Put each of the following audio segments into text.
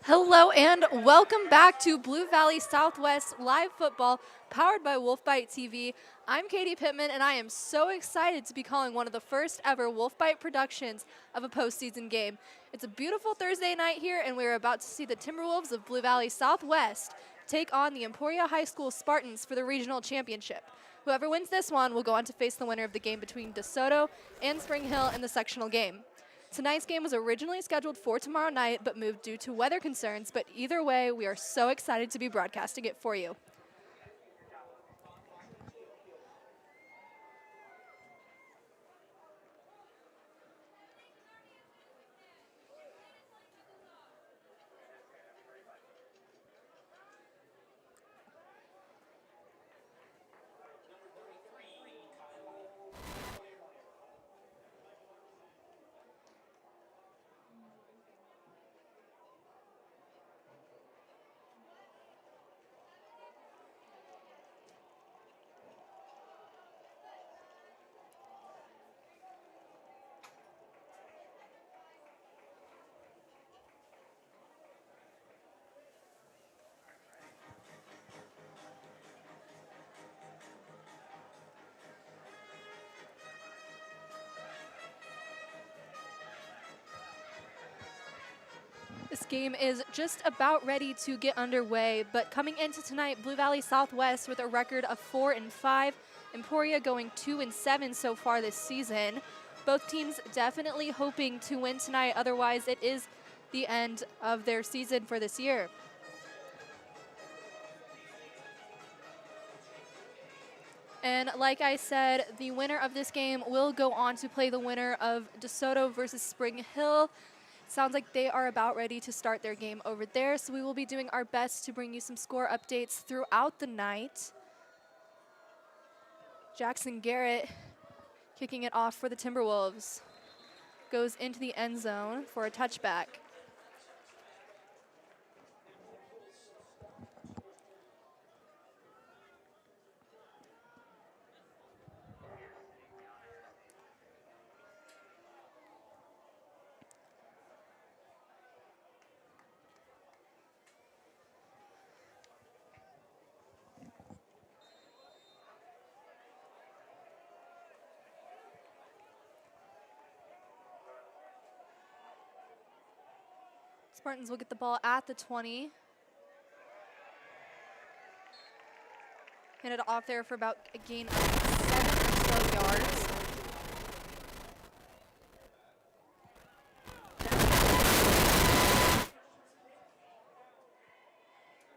Hello and welcome back to Blue Valley Southwest Live Football, powered by WolfByte TV. I'm Katie Pittman, and I am so excited to be calling one of the first ever WolfByte productions of a postseason game. It's a beautiful Thursday night here, and we're about to see the Timberwolves of Blue Valley Southwest take on the Emporia High School Spartans for the regional championship. Whoever wins this one will go on to face the winner of the game between DeSoto and Spring Hill in the sectional game. Tonight's game was originally scheduled for tomorrow night, but moved due to weather concerns. But either way, we are so excited to be broadcasting it for you. This game is just about ready to get underway, but coming into tonight, Blue Valley Southwest with a record of 4-5, Emporia going 2-7 so far this season. Both teams definitely hoping to win tonight, otherwise it is the end of their season for this year. And like I said, the winner of this game will go on to play the winner of DeSoto versus Spring Hill. Sounds like they are about ready to start their game over there, so we will be doing our best to bring you some score updates throughout the night. Jackson Garrett kicking it off for the Timberwolves. Goes into the end zone for a touchback. Spartans will get the ball at the 20. Handed off there for about a gain of 7 or so yards.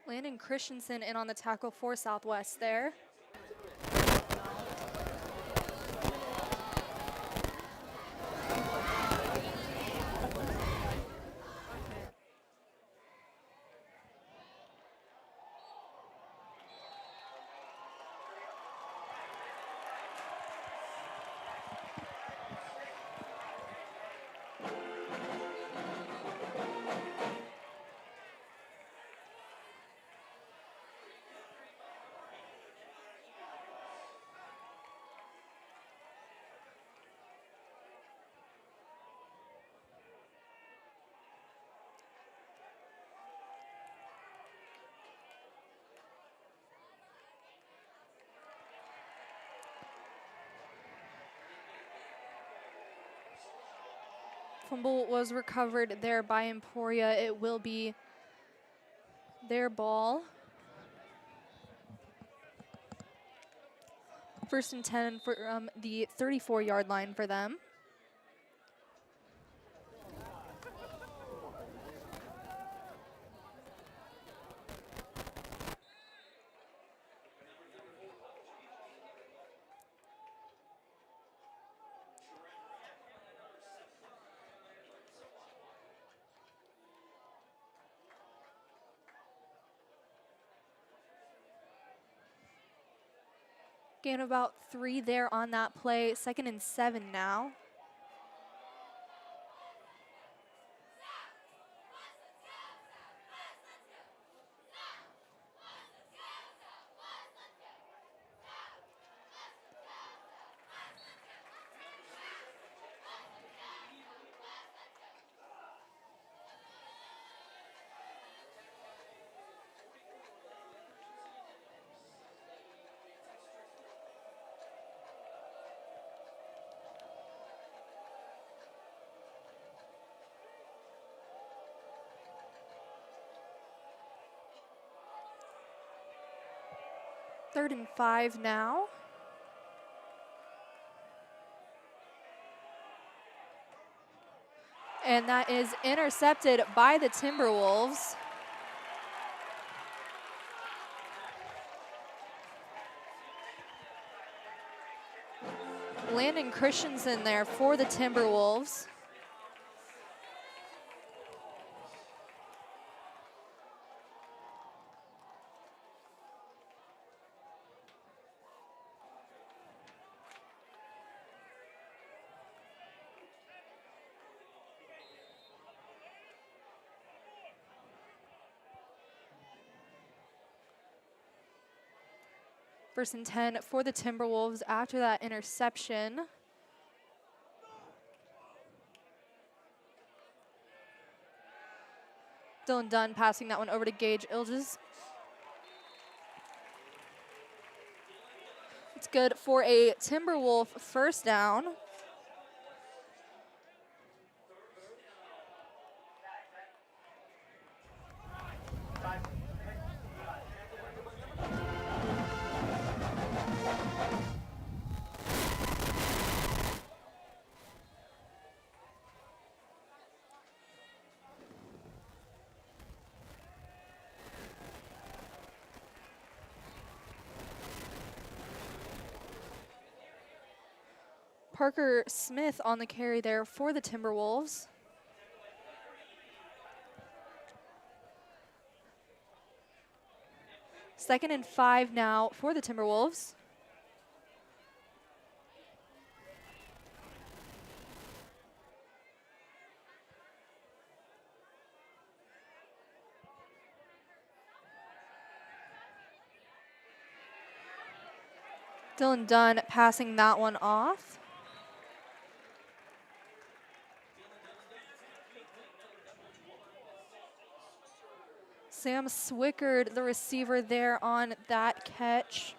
Landon Christensen in on the tackle for Southwest there. Fumble was recovered there by Emporia. It will be their ball. First and 10 for the 34-yard line for them. Gain about 3 there on that play. 2nd and 7 now. 3rd and 5 now. And that is intercepted by the Timberwolves. Landon Christensen there for the Timberwolves. First and 10 for the Timberwolves after that interception. Dylan Dunn passing that one over to Gage Ilges. It's good for a Timberwolf first down. Parker Smith on the carry there for the Timberwolves. Second and 5 now for the Timberwolves. Dylan Dunn passing that one off. Sam Swickard, the receiver there on that catch.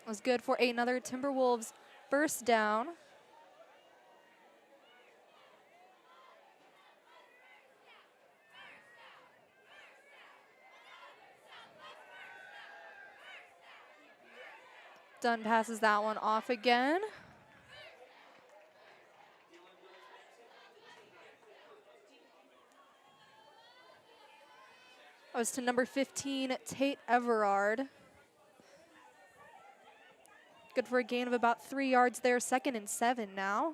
Was good for another Timberwolves first down. Dunn passes that one off again. Goes to number 15, Tate Everard. Good for a gain of about 3 yards there, 2nd and 7 now.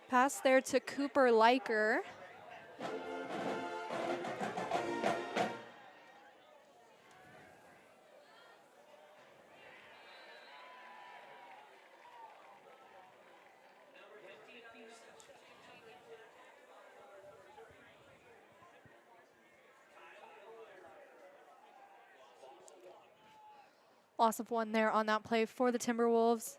Pass there to Cooper Leiker. Loss of 1 there on that play for the Timberwolves.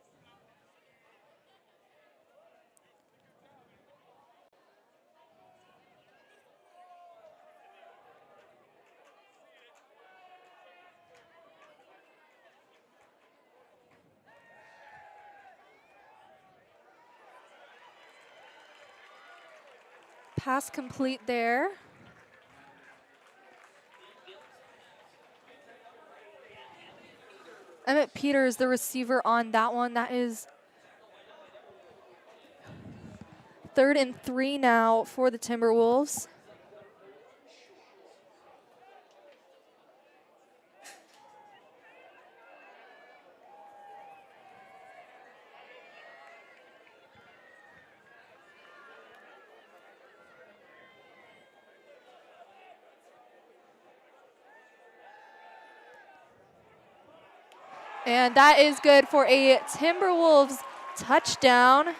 Pass complete there. Emmett Peters, the receiver on that one. That is 3rd and 3 now for the Timberwolves. And that is good for a Timberwolves touchdown.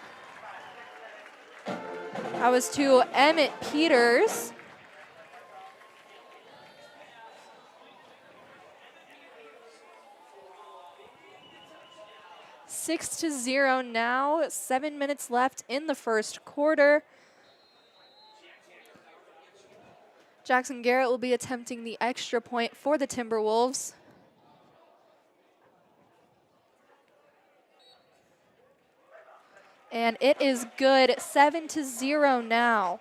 That was to Emmett Peters. Six to 0 now, 7 minutes left in the first quarter. Jackson Garrett will be attempting the extra point for the Timberwolves. And it is good, 7-0 now.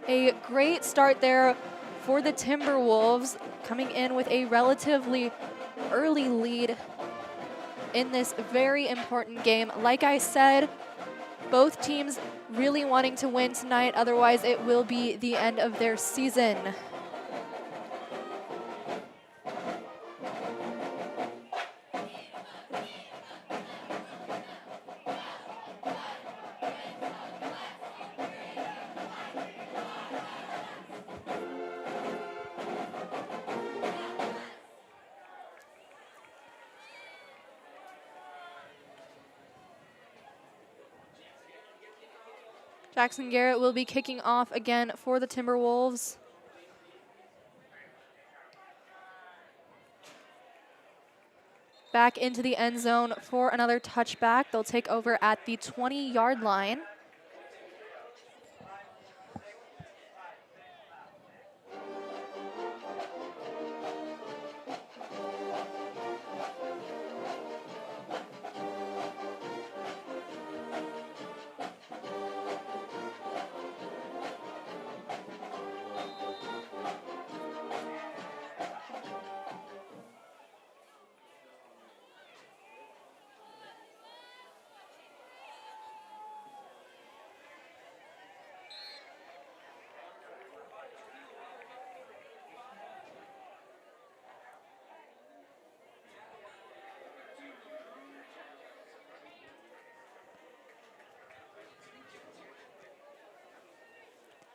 A great start there for the Timberwolves, coming in with a relatively early lead in this very important game. Like I said, both teams really wanting to win tonight, otherwise it will be the end of their season. Jackson Garrett will be kicking off again for the Timberwolves. Back into the end zone for another touchback. They'll take over at the 20-yard line.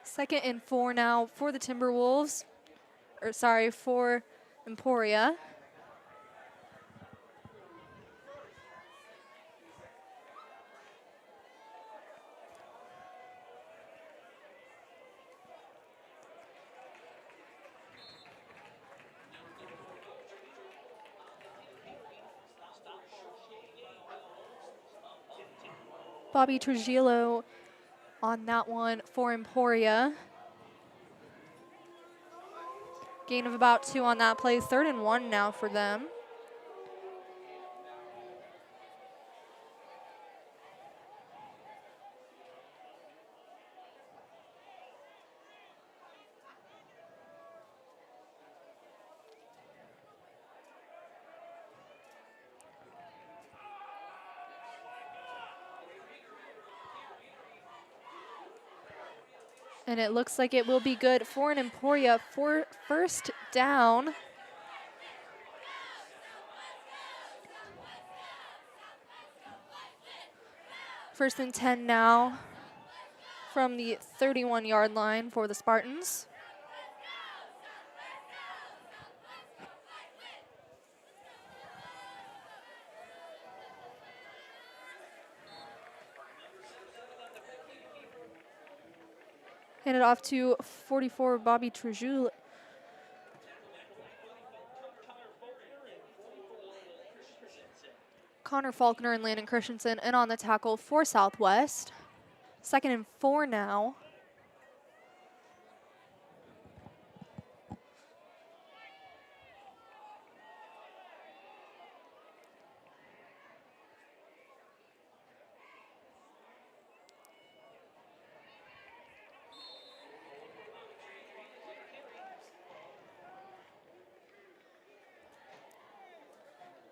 Second and 4 now for the Timberwolves, or sorry, for Emporia. Bobby Trujillo on that one for Emporia. Gain of about 2 on that play. 3rd and 1 now for them. And it looks like it will be good for an Emporia for first down. First and 10 now from the 31-yard line for the Spartans. Handed off to 44, Bobby Trujillo. Connor Faulkner and Landon Christensen in on the tackle for Southwest. 2nd and 4 now.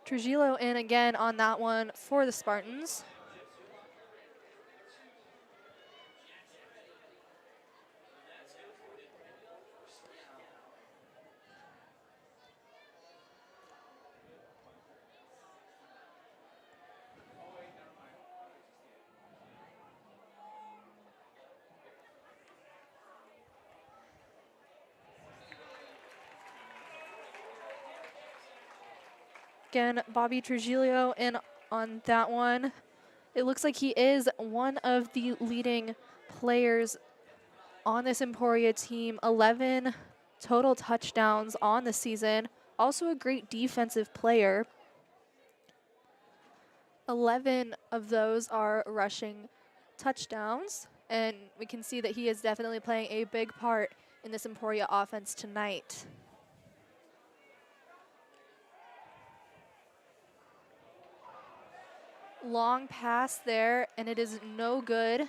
Trujillo in again on that one for the Spartans. Again, Bobby Trujillo in on that one. It looks like he is one of the leading players on this Emporia team. 11 total touchdowns on the season. Also a great defensive player. 11 of those are rushing touchdowns, and we can see that he is definitely playing a big part in this Emporia offense tonight. Long pass there, and it is no good.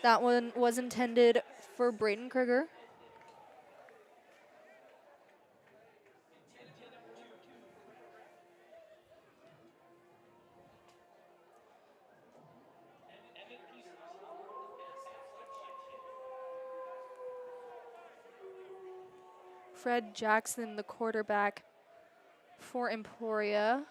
That one was intended for Braden Kruger. Fred Jackson, the quarterback for Emporia.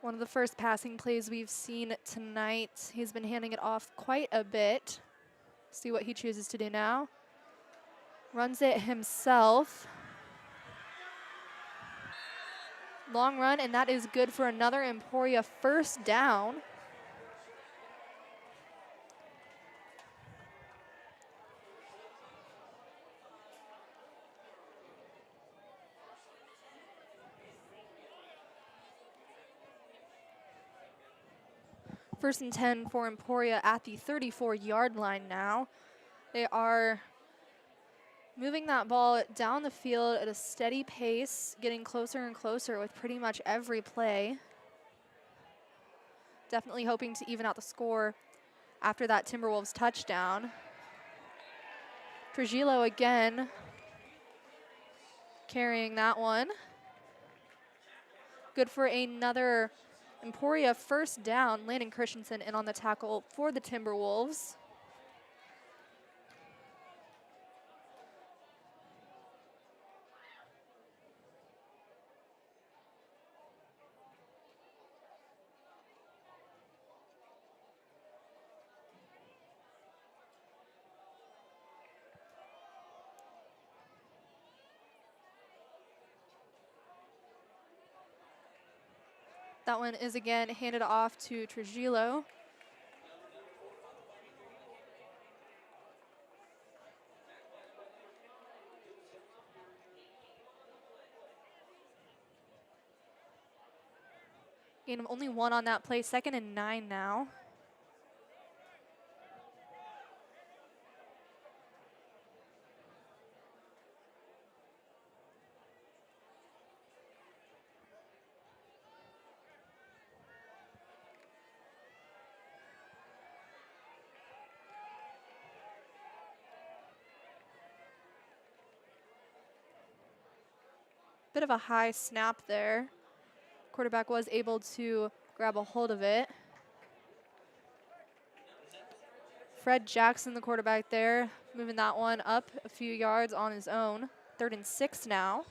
One of the first passing plays we've seen tonight. He's been handing it off quite a bit. See what he chooses to do now. Runs it himself. Long run, and that is good for another Emporia first down. First and 10 for Emporia at the 34-yard line now. They are moving that ball down the field at a steady pace, getting closer and closer with pretty much every play. Definitely hoping to even out the score after that Timberwolves touchdown. Trujillo again carrying that one. Good for another Emporia first down. Landon Christensen in on the tackle for the Timberwolves. That one is again handed off to Trujillo. Gain of only one on that play, 2nd and 9 now. Bit of a high snap there. Quarterback was able to grab a hold of it. Fred Jackson, the quarterback there, moving that one up a few yards on his own. 3rd and 6 now.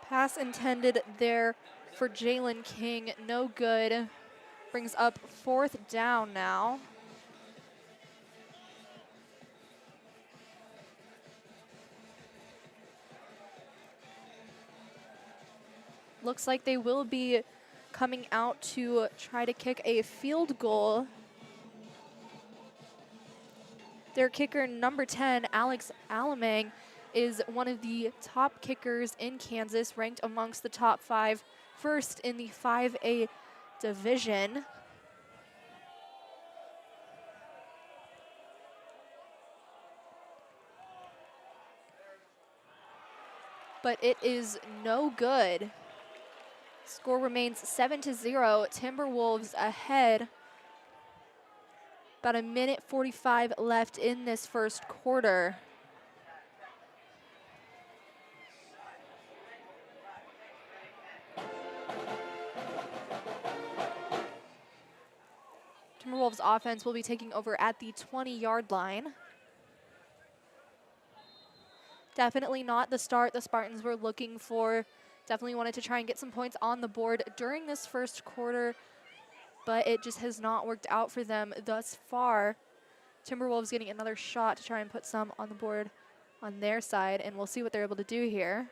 Pass intended there for Jalen King, no good. Brings up 4th down now. Looks like they will be coming out to try to kick a field goal. Their kicker, number 10, Alex Alamang, is one of the top kickers in Kansas, ranked amongst the top 5, first in the 5A division. But it is no good. Score remains 7-0. Timberwolves ahead. About 1:45 left in this first quarter. Timberwolves offense will be taking over at the 20-yard line. Definitely not the start the Spartans were looking for. Definitely wanted to try and get some points on the board during this first quarter, but it just has not worked out for them thus far. Timberwolves getting another shot to try and put some on the board on their side, and we'll see what they're able to do here.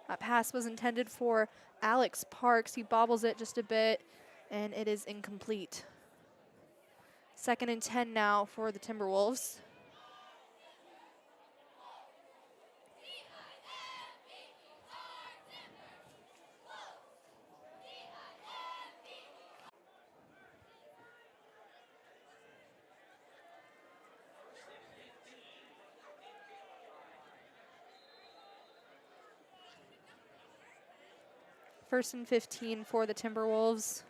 That pass was intended for Alex Parks. He bobbles it just a bit, and it is incomplete. 2nd and 10 now for the Timberwolves. First and 15 for the Timberwolves.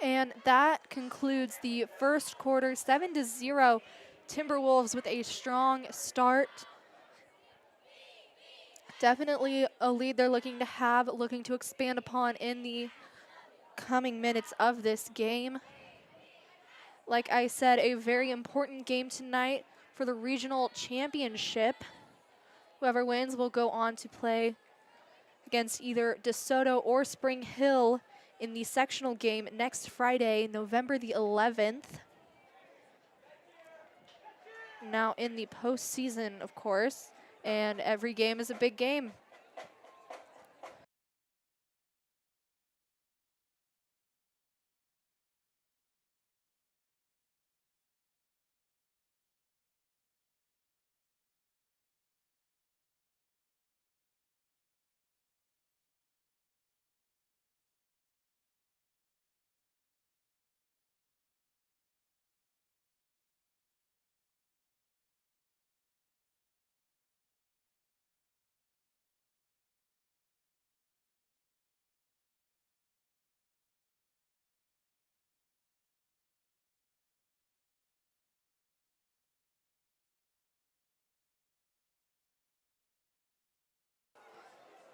And that concludes the first quarter, 7-0. Timberwolves with a strong start. Definitely a lead they're looking to have, looking to expand upon in the coming minutes of this game. Like I said, a very important game tonight for the regional championship. Whoever wins will go on to play against either DeSoto or Spring Hill in the sectional game next Friday, November the 11th. Now in the postseason, of course, and every game is a big game.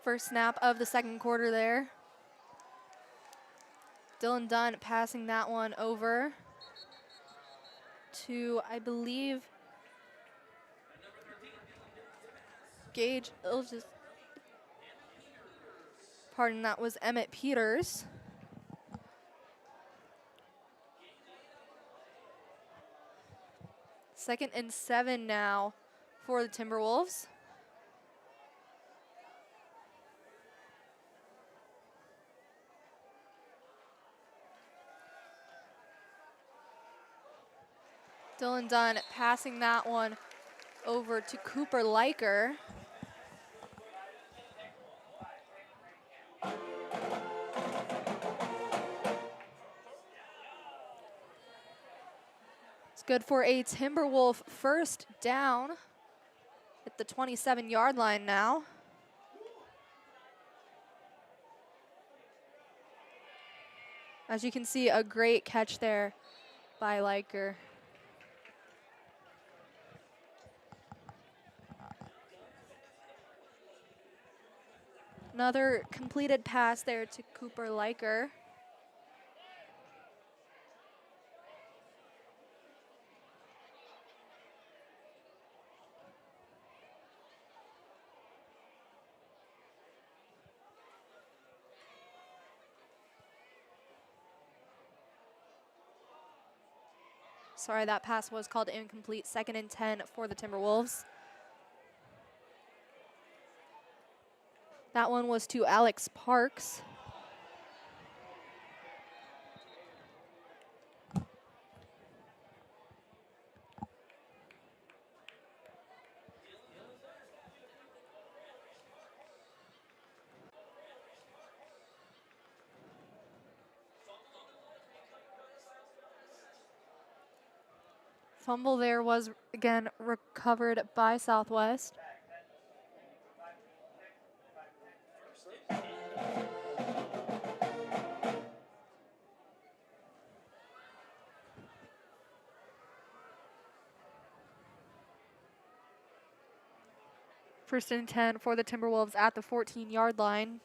First snap of the second quarter there. Dylan Dunn passing that one over to, I believe, Gage. Pardon, that was Emmett Peters. Second and 7 now for the Timberwolves. Dylan Dunn passing that one over to Cooper Liker. It's good for a Timberwolf first down at the 27-yard line now. As you can see, a great catch there by Liker. Another completed pass there to Cooper Liker. Sorry, that pass was called incomplete. 2nd and 10 for the Timberwolves. That one was to Alex Parks. Fumble there was, again, recovered by Southwest. First and 10 for the Timberwolves at the 14-yard line.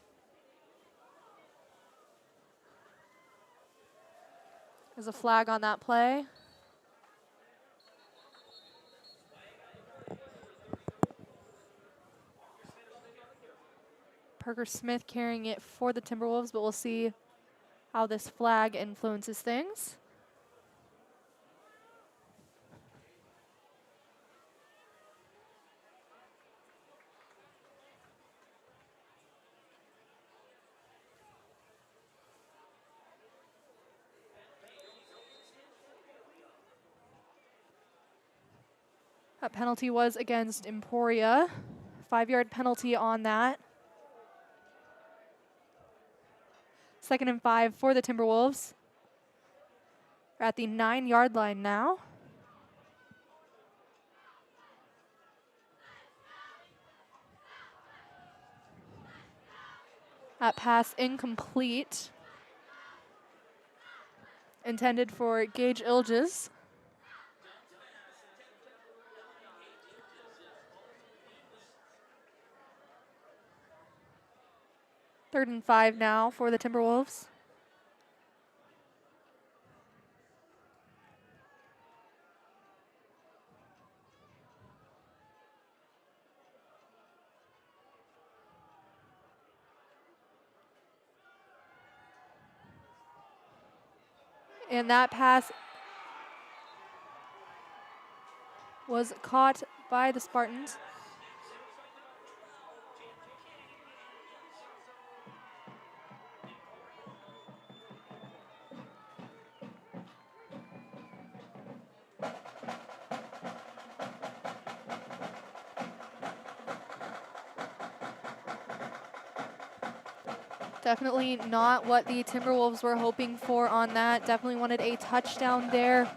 There's a flag on that play. Parker Smith carrying it for the Timberwolves, but we'll see how this flag influences things. That penalty was against Emporia. 5-yard penalty on that. 2nd and 5 for the Timberwolves. We're at the 9-yard line now. That pass incomplete. Intended for Gage Ilges. Third and 5 now for the Timberwolves. And that pass was caught by the Spartans. Definitely not what the Timberwolves were hoping for on that. Definitely wanted a touchdown there.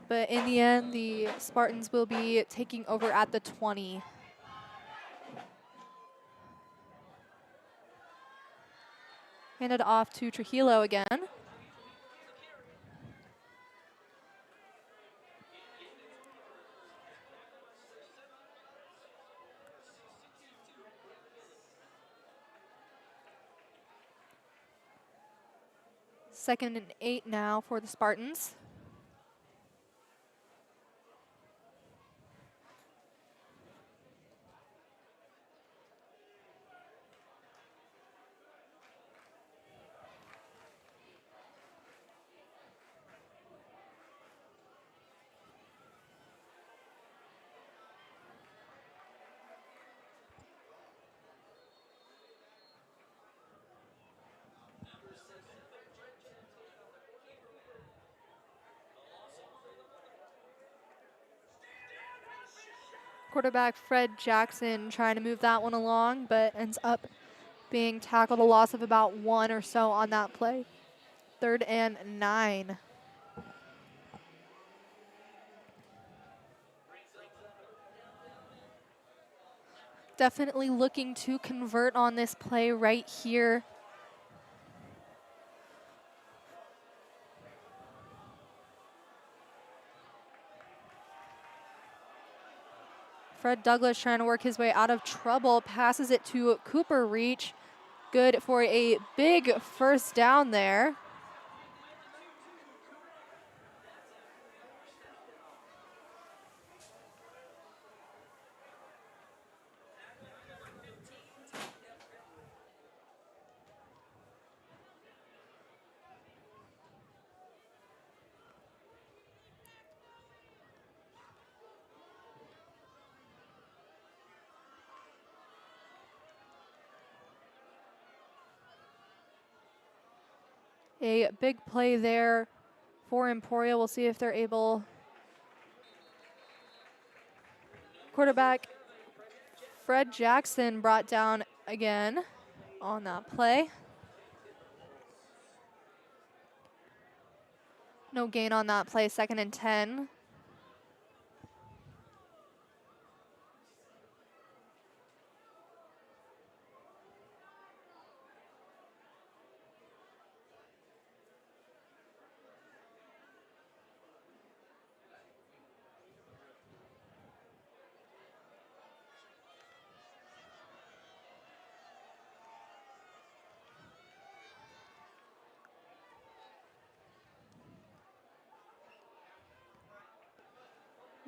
But in the end, the Spartans will be taking over at the 20. Handed off to Trujillo again. Second and 8 now for the Spartans. Quarterback Fred Jackson trying to move that one along, but ends up being tackled, a loss of about 1 or so on that play. 3rd and 9. Definitely looking to convert on this play right here. Fred Douglas trying to work his way out of trouble, passes it to Cooper Reach. Good for a big first down there. A big play there for Emporia. We'll see if they're able. Quarterback Fred Jackson brought down again on that play. No gain on that play, 2nd and 10.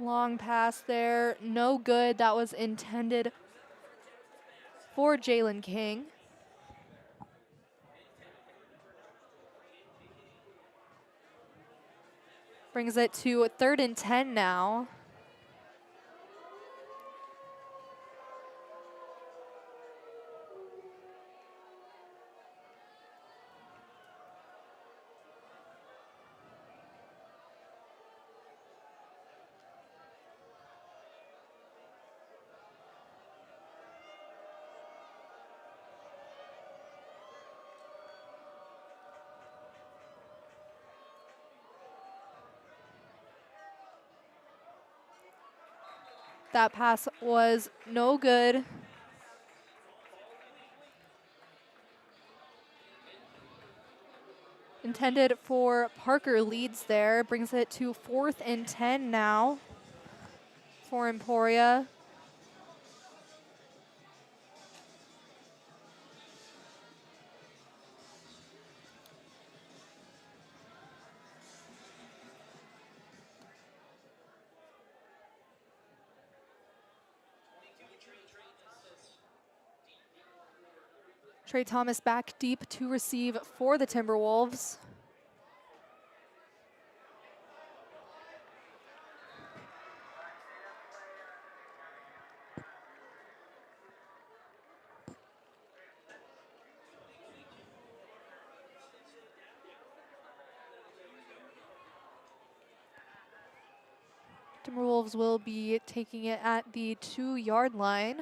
Long pass there, no good. That was intended for Jalen King. Brings it to 3rd and 10 now. That pass was no good. Intended for Parker Leeds there. Brings it to 4th and 10 now for Emporia. Trey Thomas back deep to receive for the Timberwolves. Timberwolves will be taking it at the 2-yard line.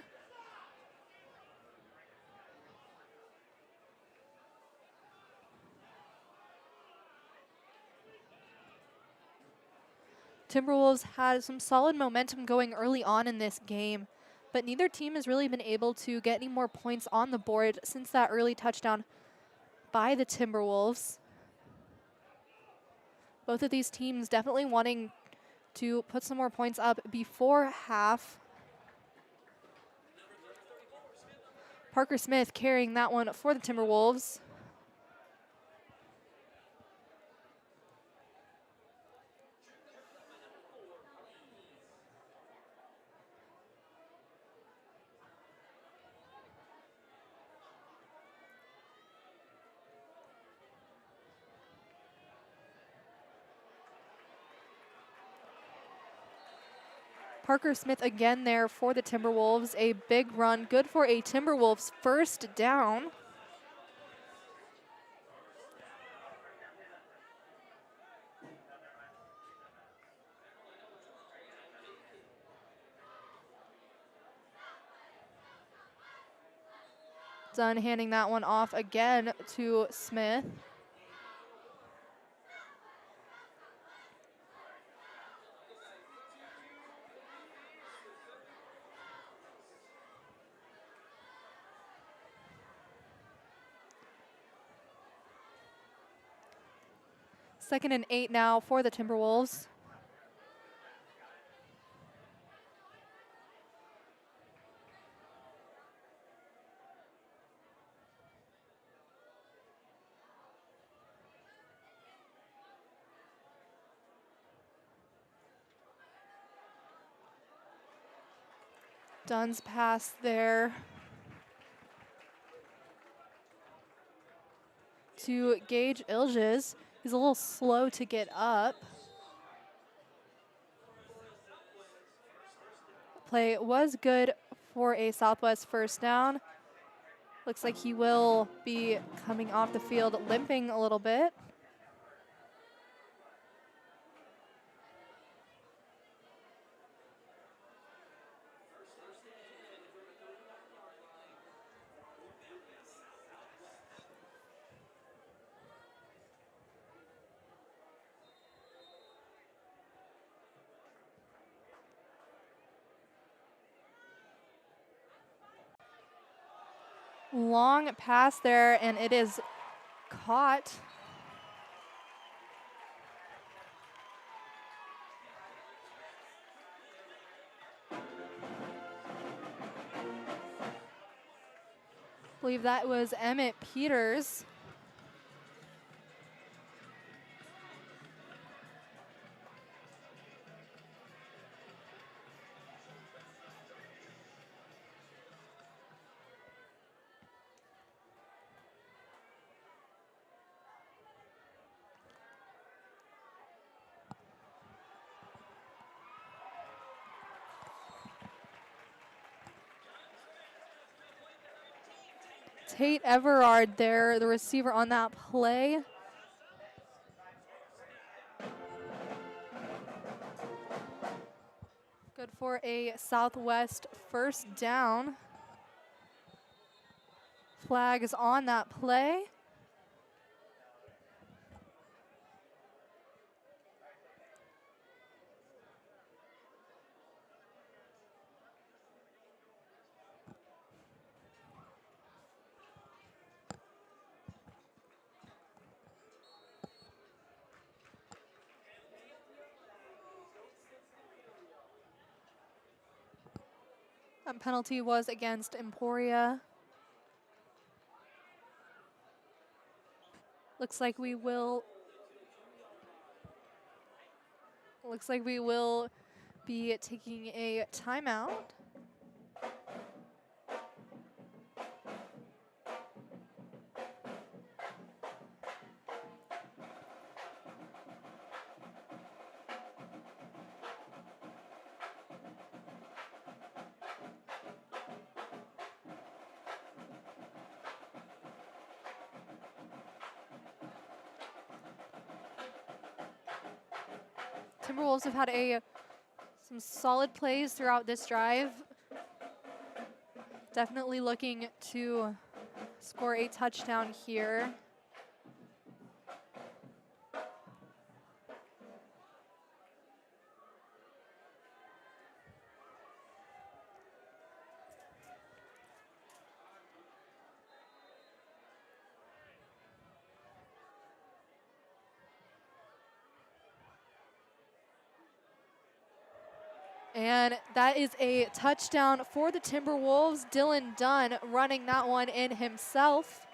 Timberwolves had some solid momentum going early on in this game, but neither team has really been able to get any more points on the board since that early touchdown by the Timberwolves. Both of these teams definitely wanting to put some more points up before half. Parker Smith carrying that one for the Timberwolves. Parker Smith again there for the Timberwolves. A big run, good for a Timberwolves first down. Dunn handing that one off again to Smith. Second and 8 now for the Timberwolves. Dunn's pass there to Gage Ilges. He's a little slow to get up. Play was good for a Southwest first down. Looks like he will be coming off the field limping a little bit. Long pass there, and it is caught. I believe that was Emmett Peters. Tate Everard there, the receiver on that play. Good for a Southwest first down. Flag is on that play. That penalty was against Emporia. Looks like we will be taking a timeout. Timberwolves have had some solid plays throughout this drive. Definitely looking to score a touchdown here. And that is a touchdown for the Timberwolves. Dylan Dunn running that one in himself.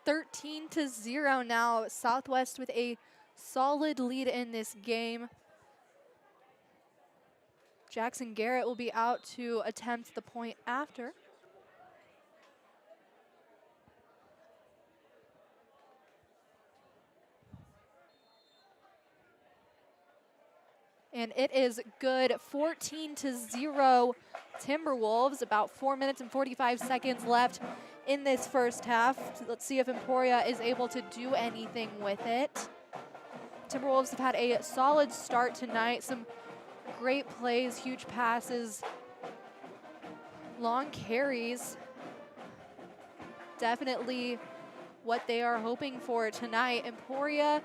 (13-0) now. Southwest with a solid lead in this game. Jackson Garrett will be out to attempt the point after. And it is good, 14-0 Timberwolves. About 4 minutes and 45 seconds left in this first half. Let's see if Emporia is able to do anything with it. Timberwolves have had a solid start tonight. Some great plays, huge passes, long carries. Definitely what they are hoping for tonight. Emporia,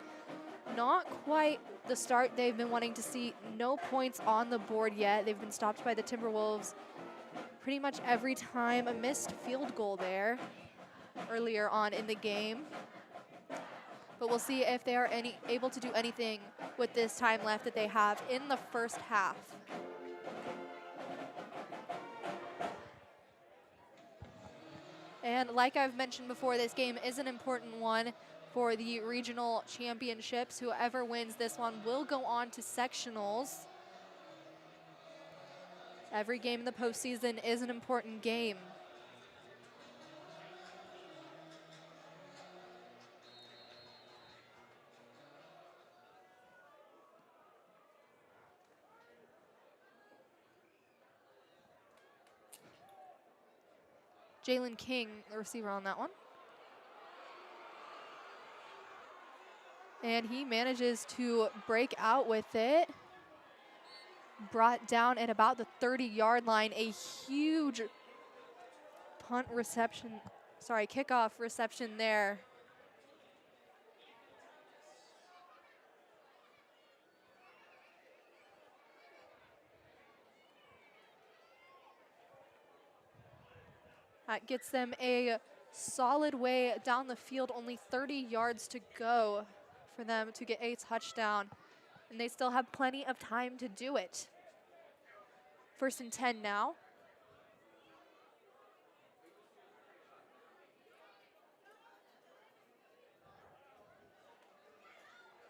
not quite the start they've been wanting to see. No points on the board yet. They've been stopped by the Timberwolves pretty much every time. A missed field goal there earlier on in the game. But we'll see if they are able to do anything with this time left that they have in the first half. And like I've mentioned before, this game is an important one for the regional championships. Whoever wins this one will go on to sectionals. Every game in the postseason is an important game. Jalen King, the receiver on that one. And he manages to break out with it. Brought down at about the 30-yard line. A huge kickoff reception there. That gets them a solid way down the field. Only 30 yards to go for them to get a touchdown. And they still have plenty of time to do it. 1st and 10 now.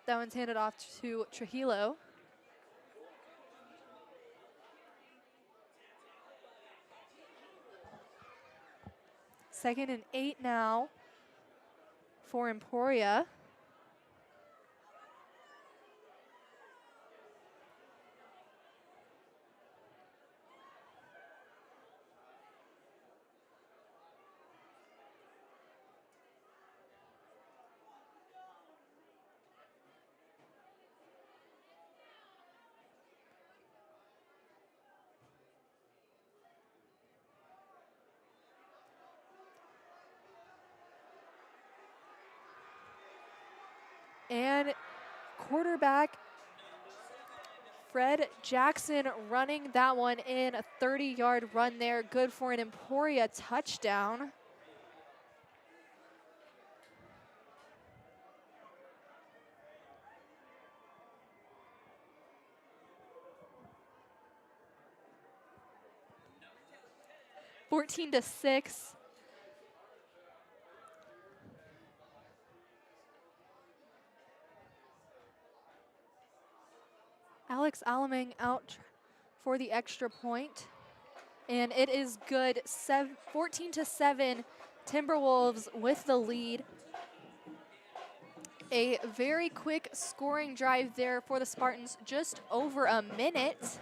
That one's handed off to Trujillo. Second and 8 now for Emporia. And quarterback Fred Jackson running that one in, a 30-yard run there, good for an Emporia touchdown. (14-6). Alex Alamang out for the extra point. And it is good. 14-7, Timberwolves with the lead. A very quick scoring drive there for the Spartans, just over a minute.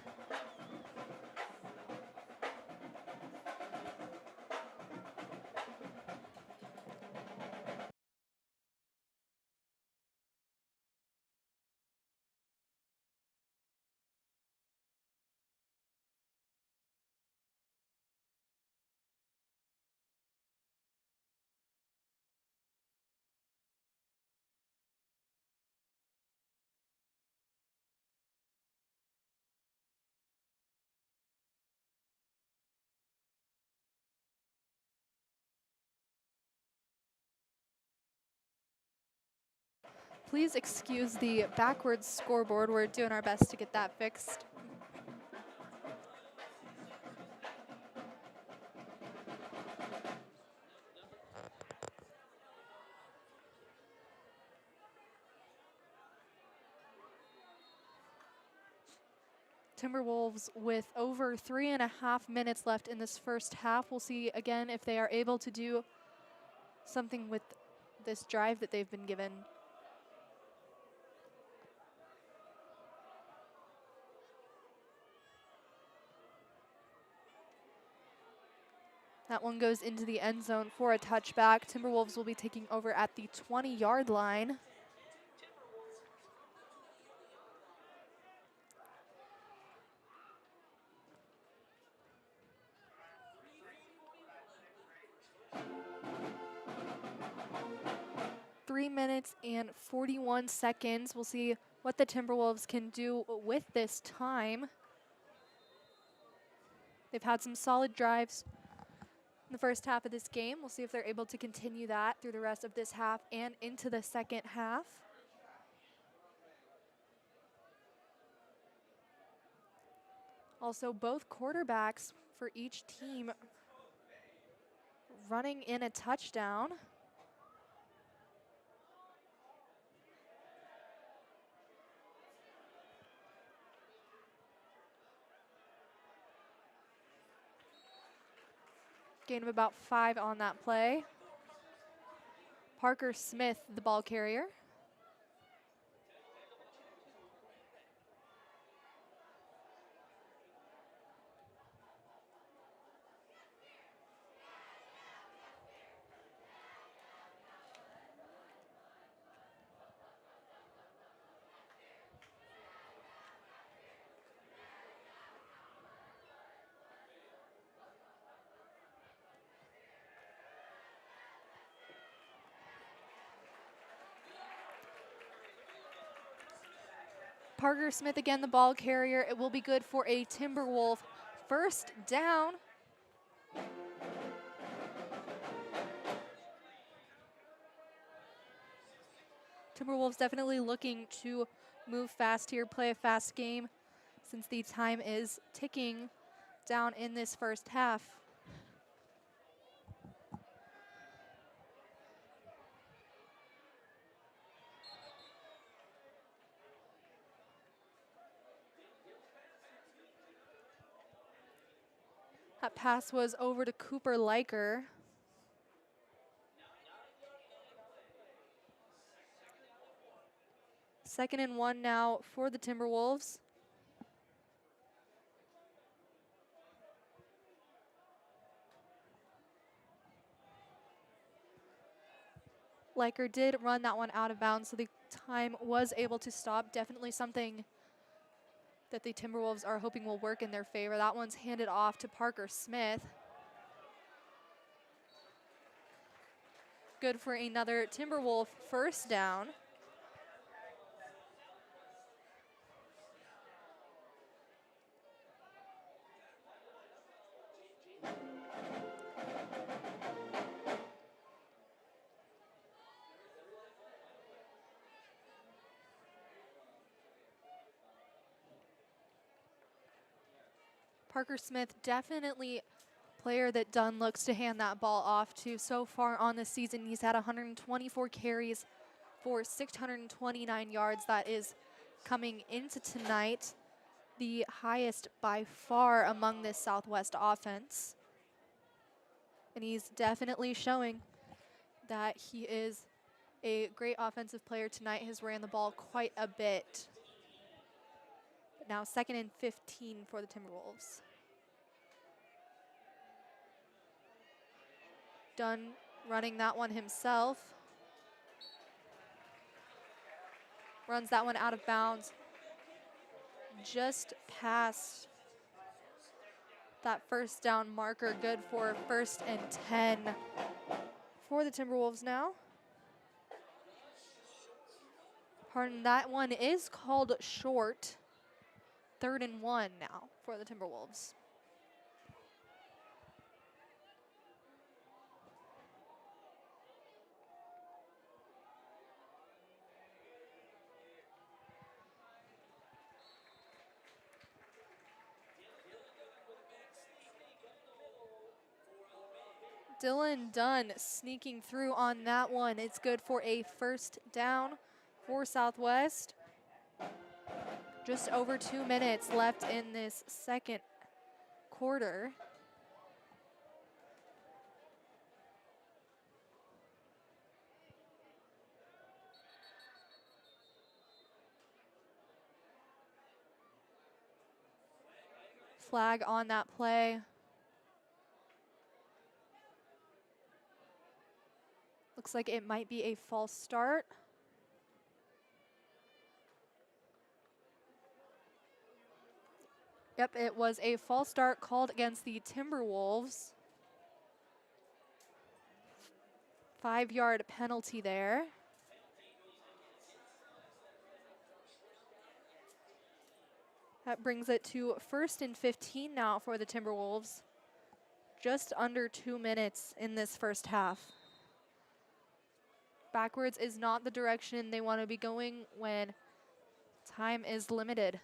Please excuse the backwards scoreboard. We're doing our best to get that fixed. Timberwolves with over 3.5 minutes left in this first half. We'll see again if they are able to do something with this drive that they've been given. That one goes into the end zone for a touchback. Timberwolves will be taking over at the 20-yard line. Three minutes and 41 seconds. We'll see what the Timberwolves can do with this time. They've had some solid drives in the first half of this game. We'll see if they're able to continue that through the rest of this half and into the second half. Also, both quarterbacks for each team running in a touchdown. Gain of about 5 on that play. Parker Smith, the ball carrier. Parker Smith again, the ball carrier. It will be good for a Timberwolf first down. Timberwolves definitely looking to move fast here, play a fast game, since the time is ticking down in this first half. That pass was over to Cooper Liker. Second and 1 now for the Timberwolves. Liker did run that one out of bounds, so the time was able to stop. Definitely something that the Timberwolves are hoping will work in their favor. That one's handed off to Parker Smith. Good for another Timberwolf first down. Parker Smith, definitely player that Dunn looks to hand that ball off to. So far on the season, he's had 124 carries for 629 yards. That is coming into tonight the highest by far among this Southwest offense. And he's definitely showing that he is a great offensive player tonight. Has ran the ball quite a bit. But now 2nd and 15 for the Timberwolves. Dunn running that one himself. Runs that one out of bounds. Just past that first down marker. Good for 1st and 10 for the Timberwolves now. Pardon, that one is called short. 3rd and 1 now for the Timberwolves. Dylan Dunn sneaking through on that one. It's good for a 1st down for Southwest. Just over 2 minutes left in this 2nd quarter. Flag on that play. Looks like it might be a false start. Yep, it was a false start called against the Timberwolves. 5-yard penalty there. That brings it to 1st and 15 now for the Timberwolves. Just under 2 minutes in this first half. Backwards is not the direction they want to be going when time is limited.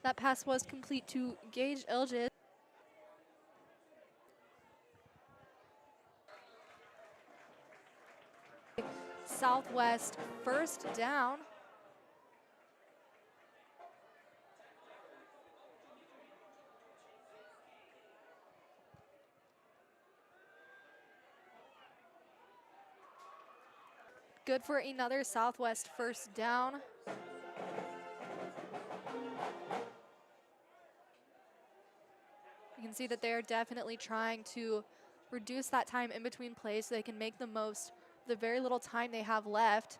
That pass was complete to Gage Elgis. Southwest 1st down. Good for another Southwest 1st down. You can see that they're definitely trying to reduce that time in between plays so they can make the most of the very little time they have left.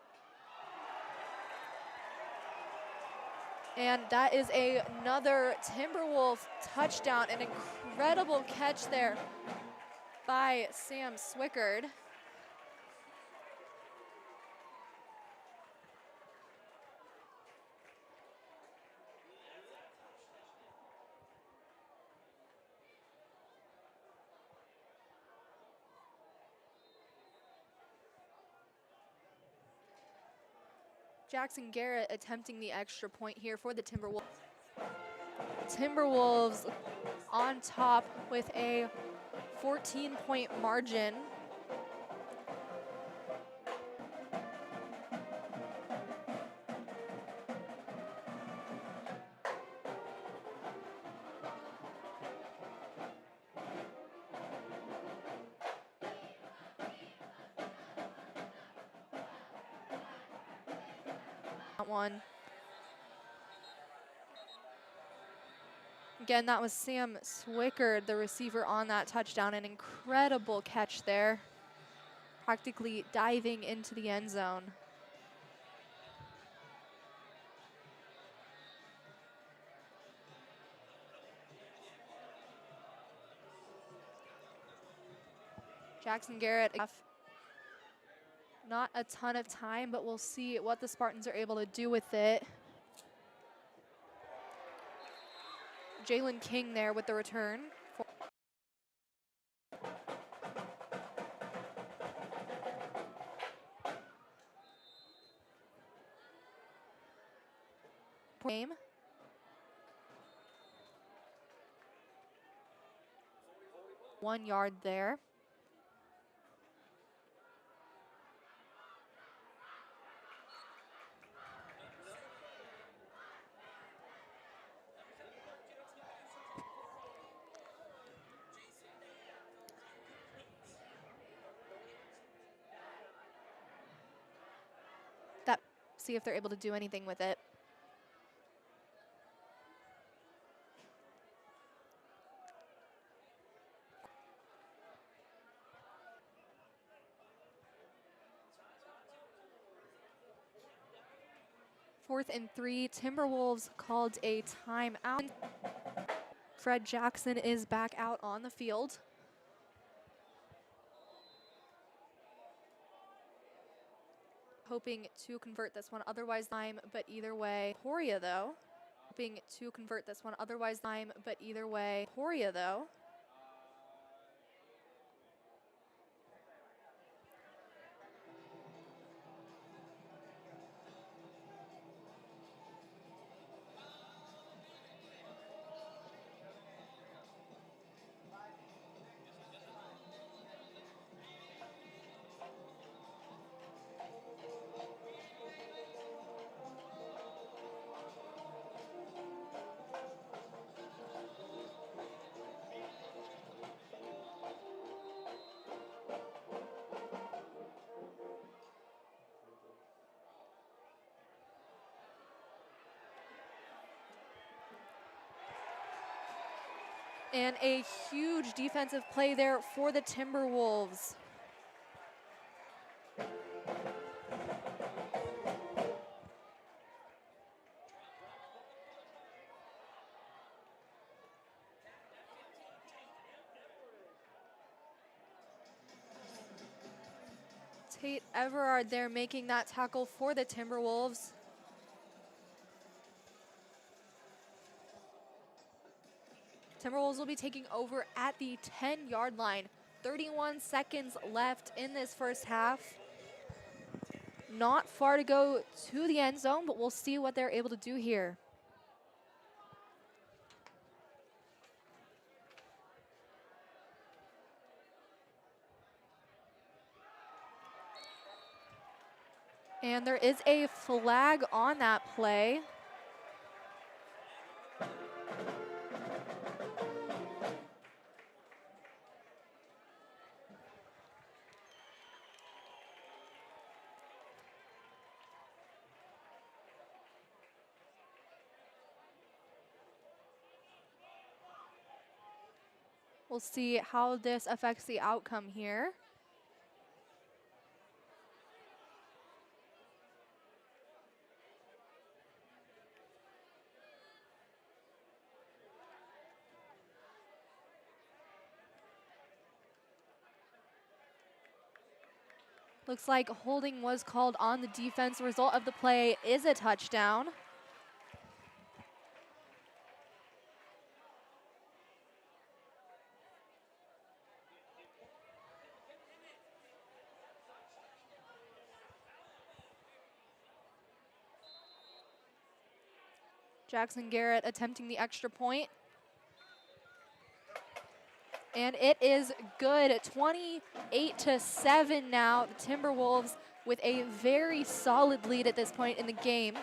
And that is another Timberwolf touchdown. An incredible catch there by Sam Swickard. Jackson Garrett attempting the extra point here for the Timberwolves. Timberwolves on top with a 14-point margin. One. Again, that was Sam Swickard, the receiver on that touchdown. An incredible catch there, practically diving into the end zone. Jackson Garrett, not a ton of time, but we'll see what the Spartans are able to do with it. Jalen King there with the return. game. One yard there. See if they're able to do anything with it. Fourth and 3, Timberwolves called a timeout. Fred Jackson is back out on the field. Hoping to convert this one, otherwise time, but either way. Emporia though, hoping to convert this one, otherwise time, but either way. Emporia though. And a huge defensive play there for the Timberwolves. Tate Everard there making that tackle for the Timberwolves. Timberwolves will be taking over at the 10-yard line. 31 seconds left in this first half. Not far to go to the end zone, but we'll see what they're able to do here. And there is a flag on that play. We'll see how this affects the outcome here. Looks like holding was called on the defense. Result of the play is a touchdown. Jackson Garrett attempting the extra point. And it is good, 28-7 now. The Timberwolves with a very solid lead at this point in the game.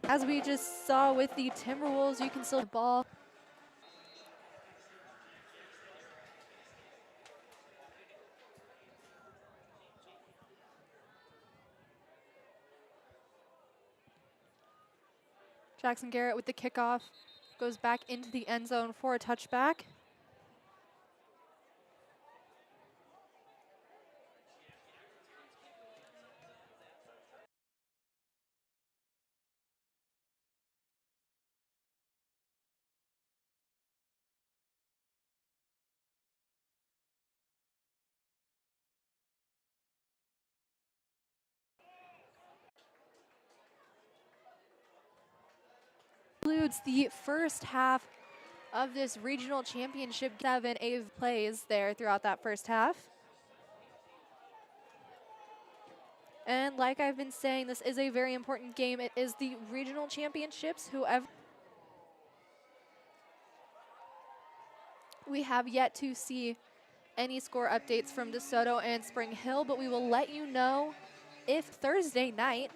As we just saw with the Timberwolves, you can still the ball. Jackson Garrett with the kickoff goes back into the end zone for a touchback. concludes the first half of this regional championship. 7 plays there throughout that first half. And like I've been saying, this is a very important game. It is the regional championships. We have yet to see any score updates from DeSoto and Spring Hill, but we will let you know if Thursday night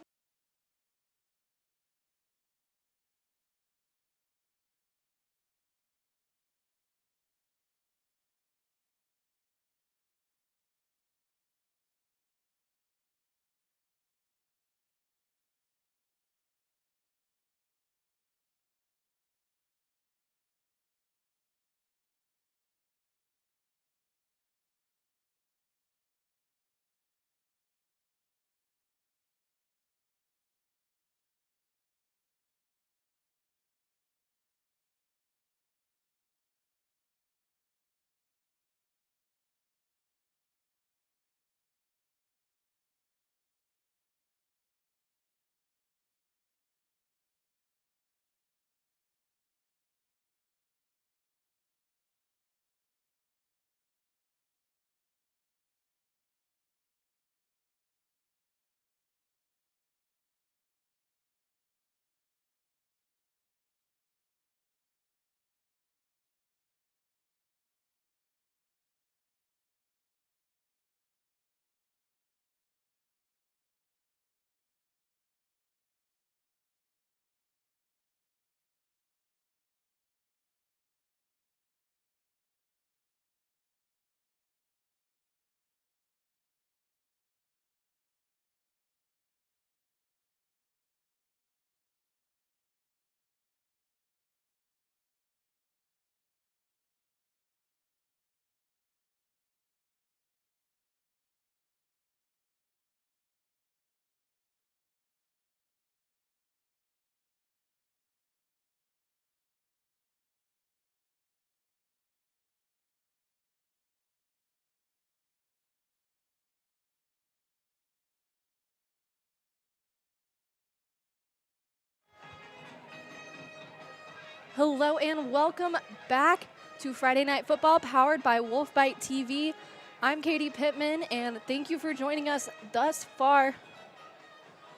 Hello and welcome back to Friday Night Football powered by WolfByte TV. I'm Katie Pittman and thank you for joining us thus far.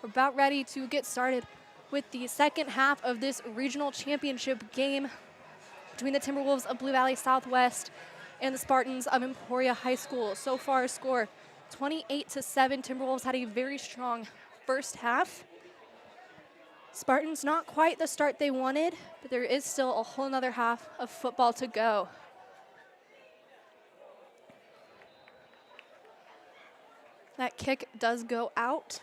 We're about ready to get started with the second half of this regional championship game between the Timberwolves of Blue Valley Southwest and the Spartans of Emporia High School. So far, a score 28-7. Timberwolves had a very strong first half. Spartans not quite the start they wanted, but there is still a whole nother half of football to go. That kick does go out.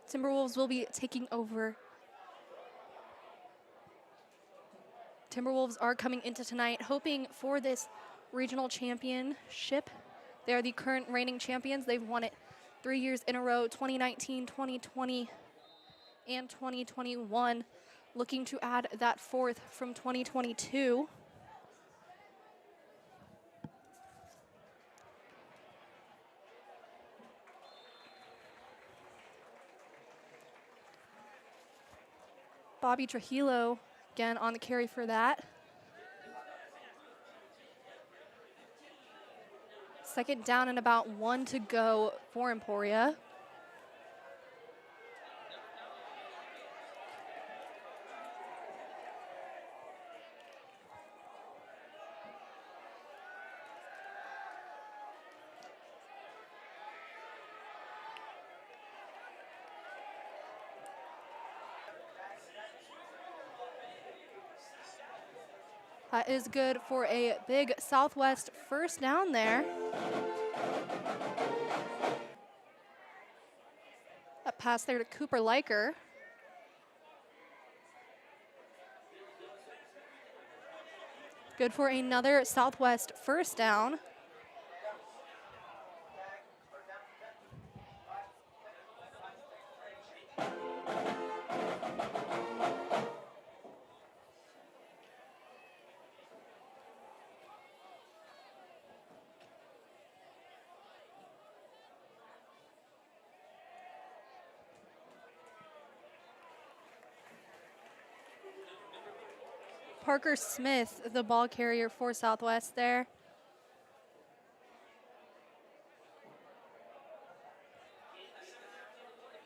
Timberwolves will be taking over. Timberwolves are coming into tonight hoping for this regional championship. They are the current reigning champions. They've won it 3 years in a row, 2019, 2020, and 2021. Looking to add that fourth from 2022. Bobby Trujillo again on the carry for that. Second down and about 1 to go for Emporia. That is good for a big Southwest first down there. That pass there to Cooper Liker. Good for another Southwest first down. Parker Smith, the ball carrier for Southwest there.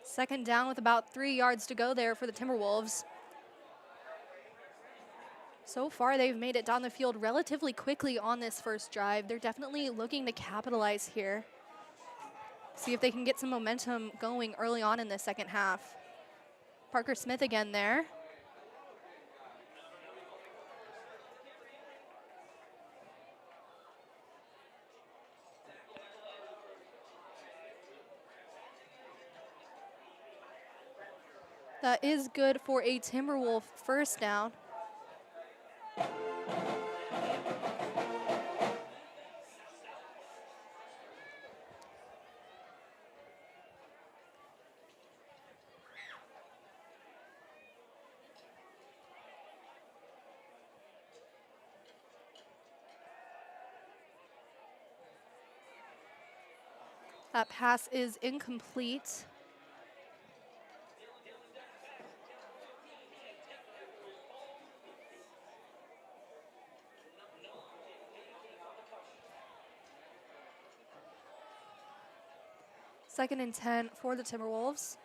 Second down with about 3 yards to go there for the Timberwolves. So far, they've made it down the field relatively quickly on this first drive. They're definitely looking to capitalize here. See if they can get some momentum going early on in the second half. Parker Smith again there. That is good for a Timberwolf first down. That pass is incomplete. Second and 10 for the Timberwolves.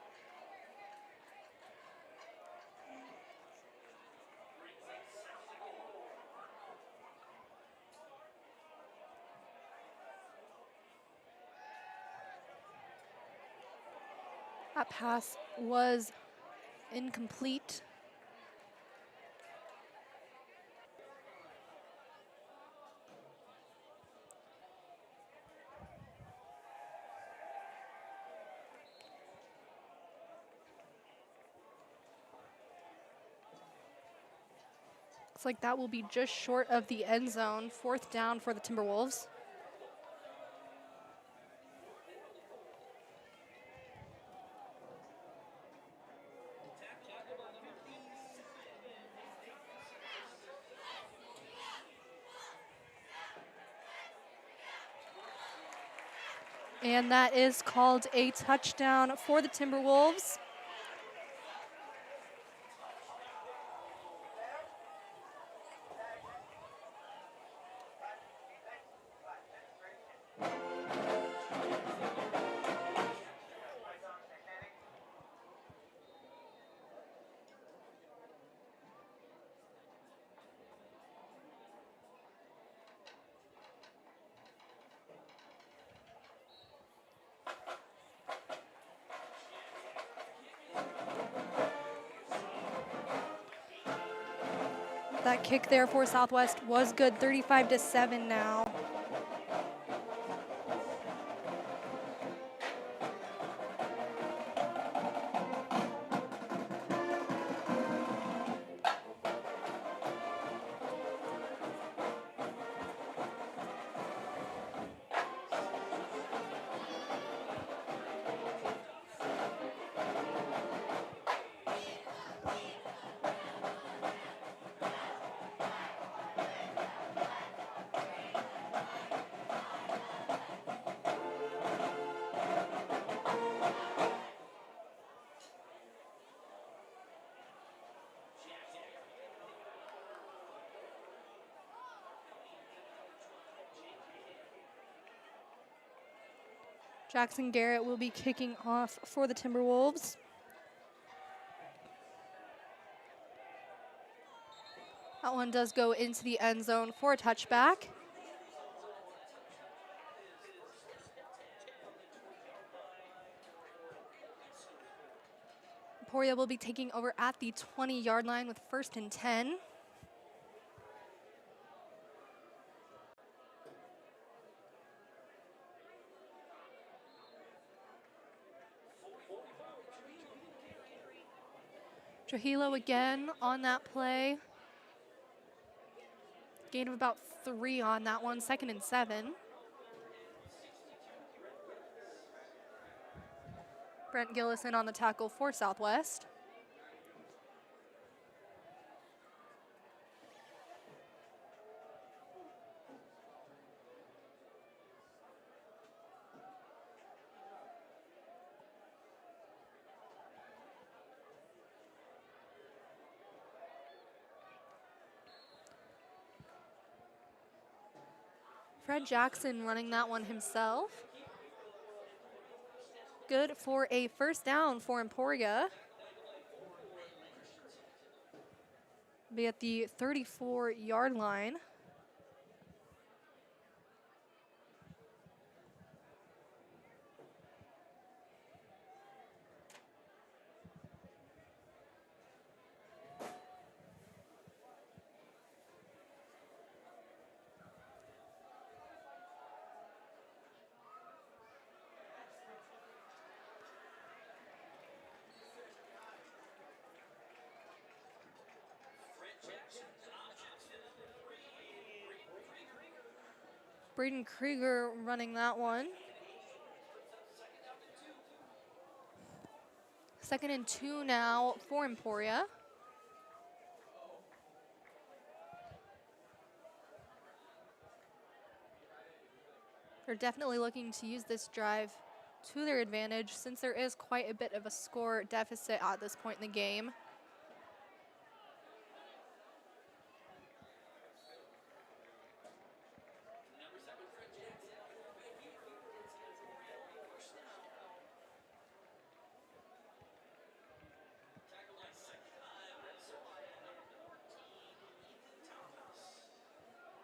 That pass was incomplete. Looks like that will be just short of the end zone. Fourth down for the Timberwolves. And that is called a touchdown for the Timberwolves. That kick there for Southwest was good, 35-7 now. Jackson Garrett will be kicking off for the Timberwolves. That one does go into the end zone for a touchback. Emporia will be taking over at the 20-yard line with first and 10. Trujillo again on that play. Gain of about 3 on that one, second and 7. Brent Gillison on the tackle for Southwest. Fred Jackson running that one himself. Good for a first down for Emporia. Be at the 34-yard line. Braden Krieger running that one. 2nd and 2 now for Emporia. They're definitely looking to use this drive to their advantage since there is quite a bit of a score deficit at this point in the game.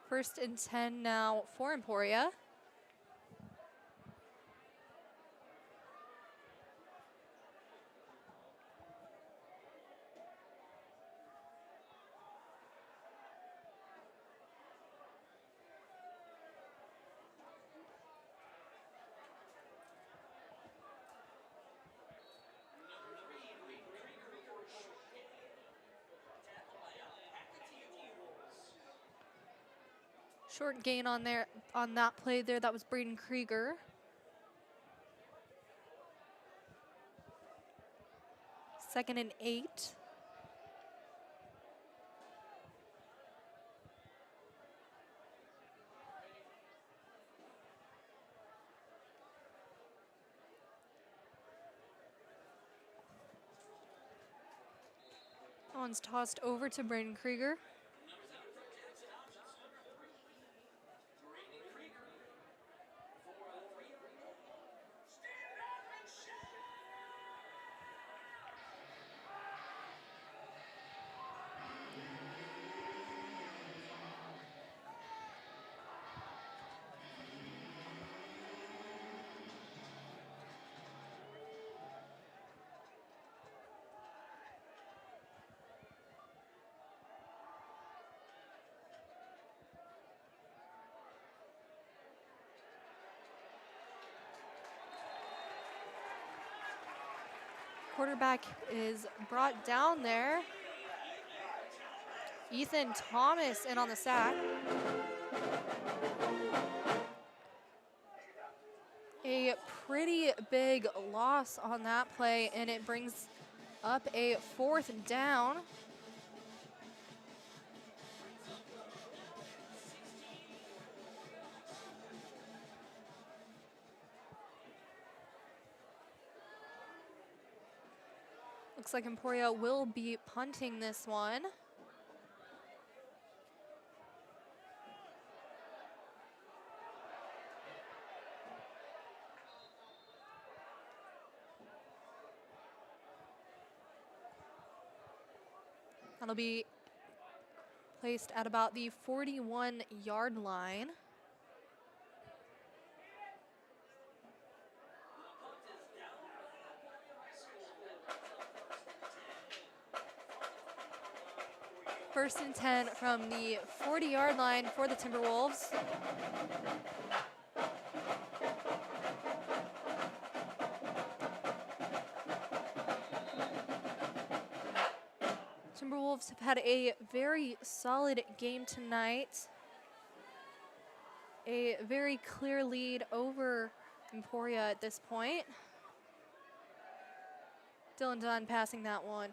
First and 10 now for Emporia. Short gain on that play there. That was Braden Krieger. Second and 8. That one's tossed over to Braden Krieger. Quarterback is brought down there. Ethan Thomas in on the sack. A pretty big loss on that play, and it brings up a 4th down. Looks like Emporia will be punting this one. That'll be placed at about the 41-yard line. First and 10 from the 40-yard line for the Timberwolves. Timberwolves have had a very solid game tonight. A very clear lead over Emporia at this point. Dylan Dunn passing that one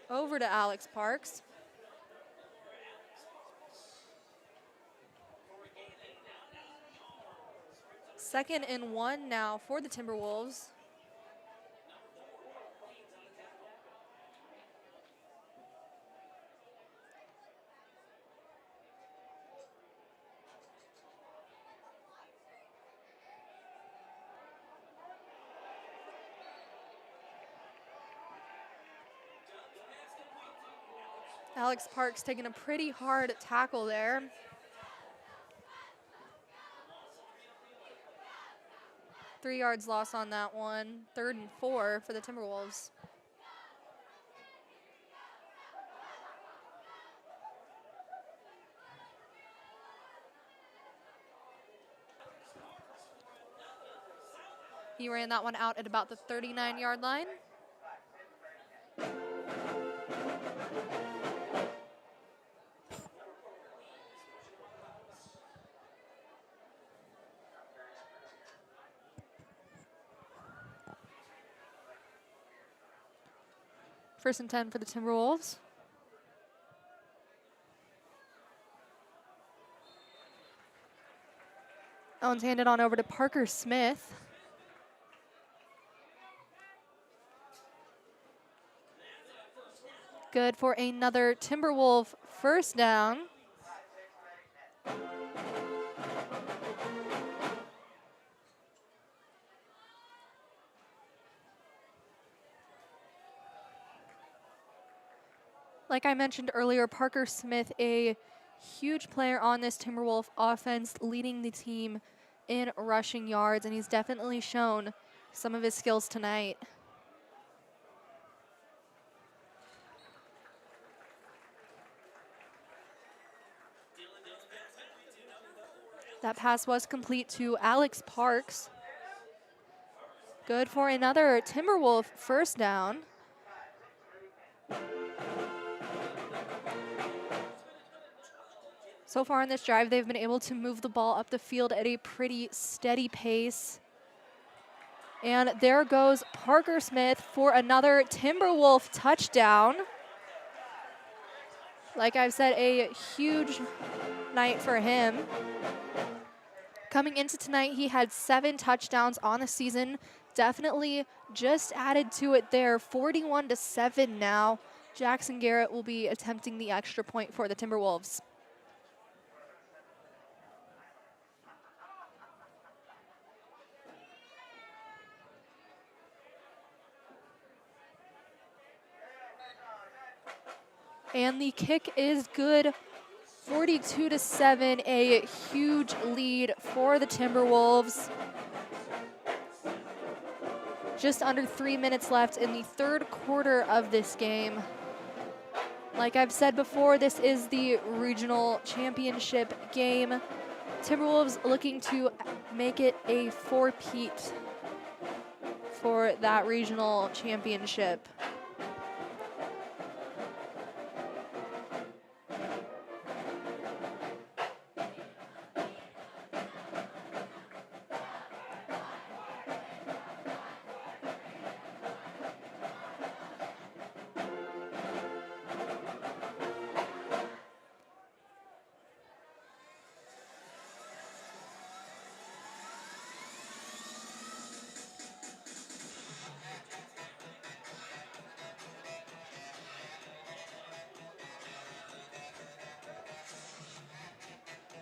over to Alex Parks. Second and 1 now for the Timberwolves. Alex Parks taking a pretty hard tackle there. Three yards lost on that one. 3rd and 4 for the Timberwolves. He ran that one out at about the 39-yard line. First and 10 for the Timberwolves. Owens handed on over to Parker Smith. Good for another Timberwolf first down. Like I mentioned earlier, Parker Smith, a huge player on this Timberwolf offense, leading the team in rushing yards, and he's definitely shown some of his skills tonight. That pass was complete to Alex Parks. Good for another Timberwolf first down. So far in this drive, they've been able to move the ball up the field at a pretty steady pace. And there goes Parker Smith for another Timberwolf touchdown. Like I've said, a huge night for him. Coming into tonight, he had 7 touchdowns on the season. Definitely just added to it there, 41-7 now. Jackson Garrett will be attempting the extra point for the Timberwolves. And the kick is good, 42-7, a huge lead for the Timberwolves. Just under 3 minutes left in the 3rd quarter of this game. Like I've said before, this is the regional championship game. Timberwolves looking to make it a four-peat for that regional championship.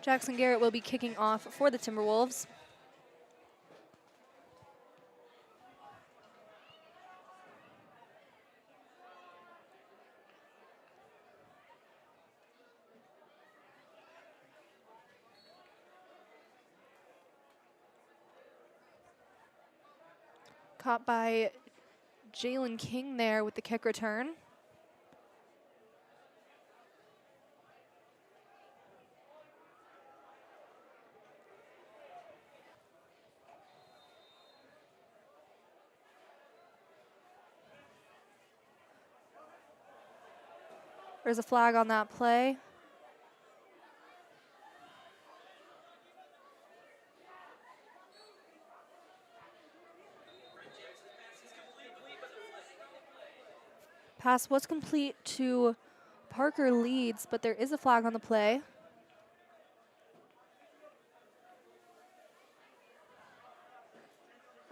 Jackson Garrett will be kicking off for the Timberwolves. Caught by Jalen King there with the kick return. There's a flag on that play. Pass was complete to Parker Leeds, but there is a flag on the play.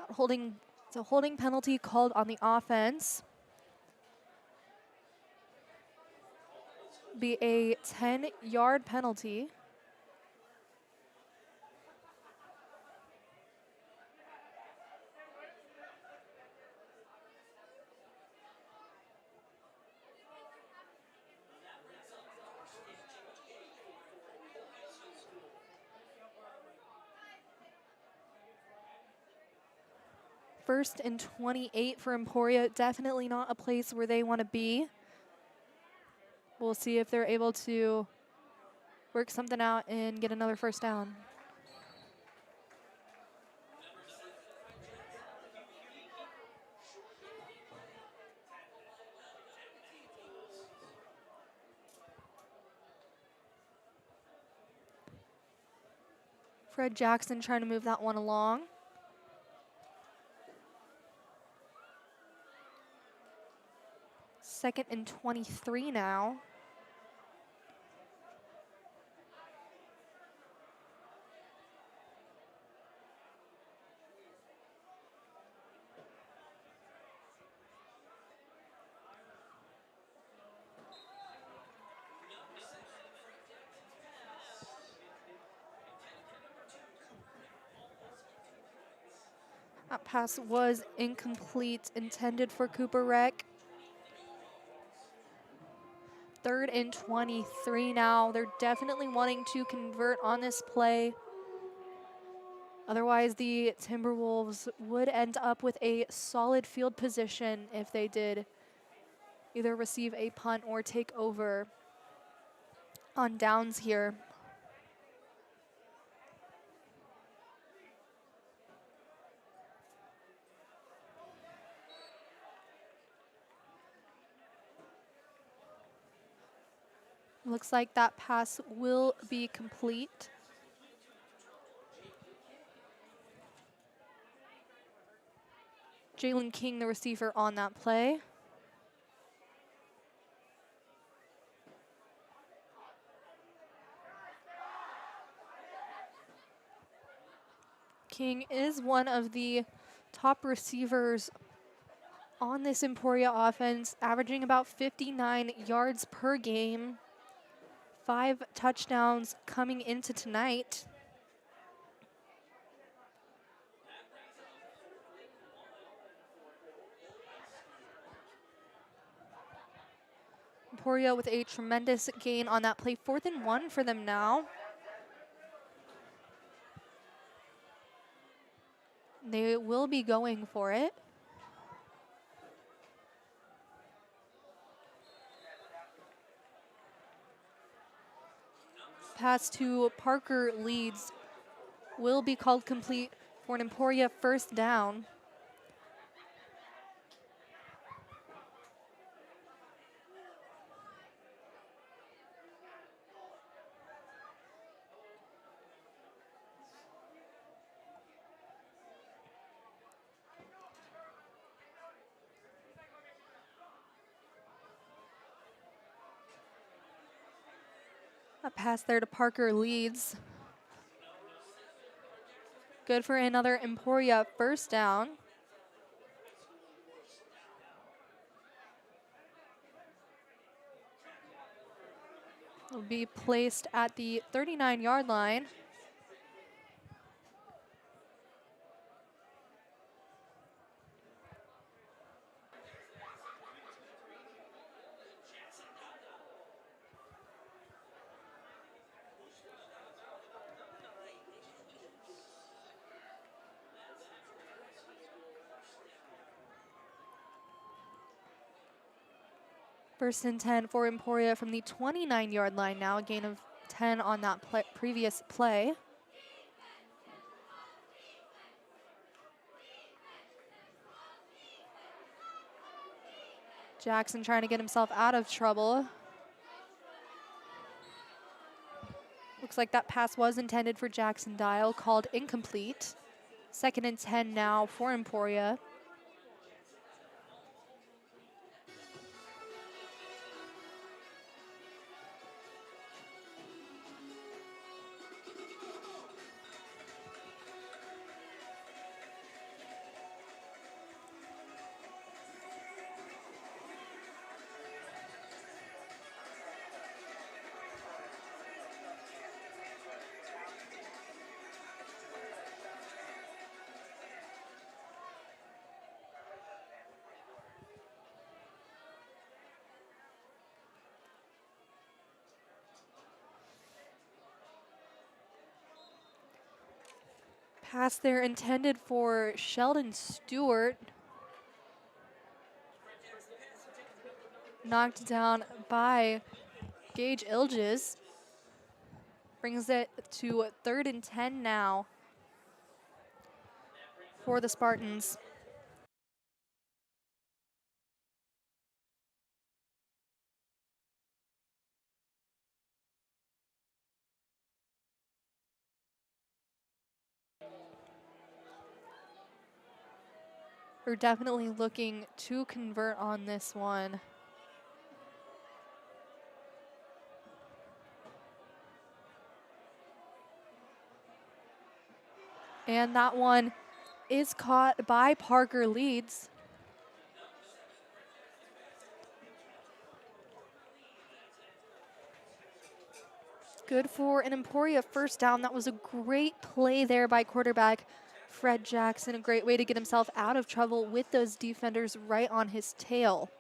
It's a holding penalty called on the offense. Be a 10-yard penalty. 1st and 28 for Emporia. Definitely not a place where they want to be. We'll see if they're able to work something out and get another first down. Fred Jackson trying to move that one along. Second and 23 now. That pass was incomplete, intended for Cooper Rec. 3rd and 23 now. They're definitely wanting to convert on this play. Otherwise, the Timberwolves would end up with a solid field position if they did either receive a punt or take over on downs here. Looks like that pass will be complete. Jalen King, the receiver on that play. King is one of the top receivers on this Emporia offense, averaging about 59 yards per game. 5 touchdowns coming into tonight. Emporia with a tremendous gain on that play. 4th and 1 for them now. They will be going for it. Pass to Parker Leeds will be called complete for an Emporia first down. A pass there to Parker Leeds. Good for another Emporia first down. Will be placed at the 39-yard line. First and 10 for Emporia from the 29-yard line now, a gain of 10 on that previous play. Jackson trying to get himself out of trouble. Looks like that pass was intended for Jackson Dial, called incomplete. 2nd and 10 now for Emporia. Pass there intended for Sheldon Stewart. Knocked down by Gage Ilges. Brings it to 3rd and 10 now for the Spartans. We're definitely looking to convert on this one. And that one is caught by Parker Leeds. Good for an Emporia first down. That was a great play there by quarterback Fred Jackson. A great way to get himself out of trouble with those defenders right on his tail.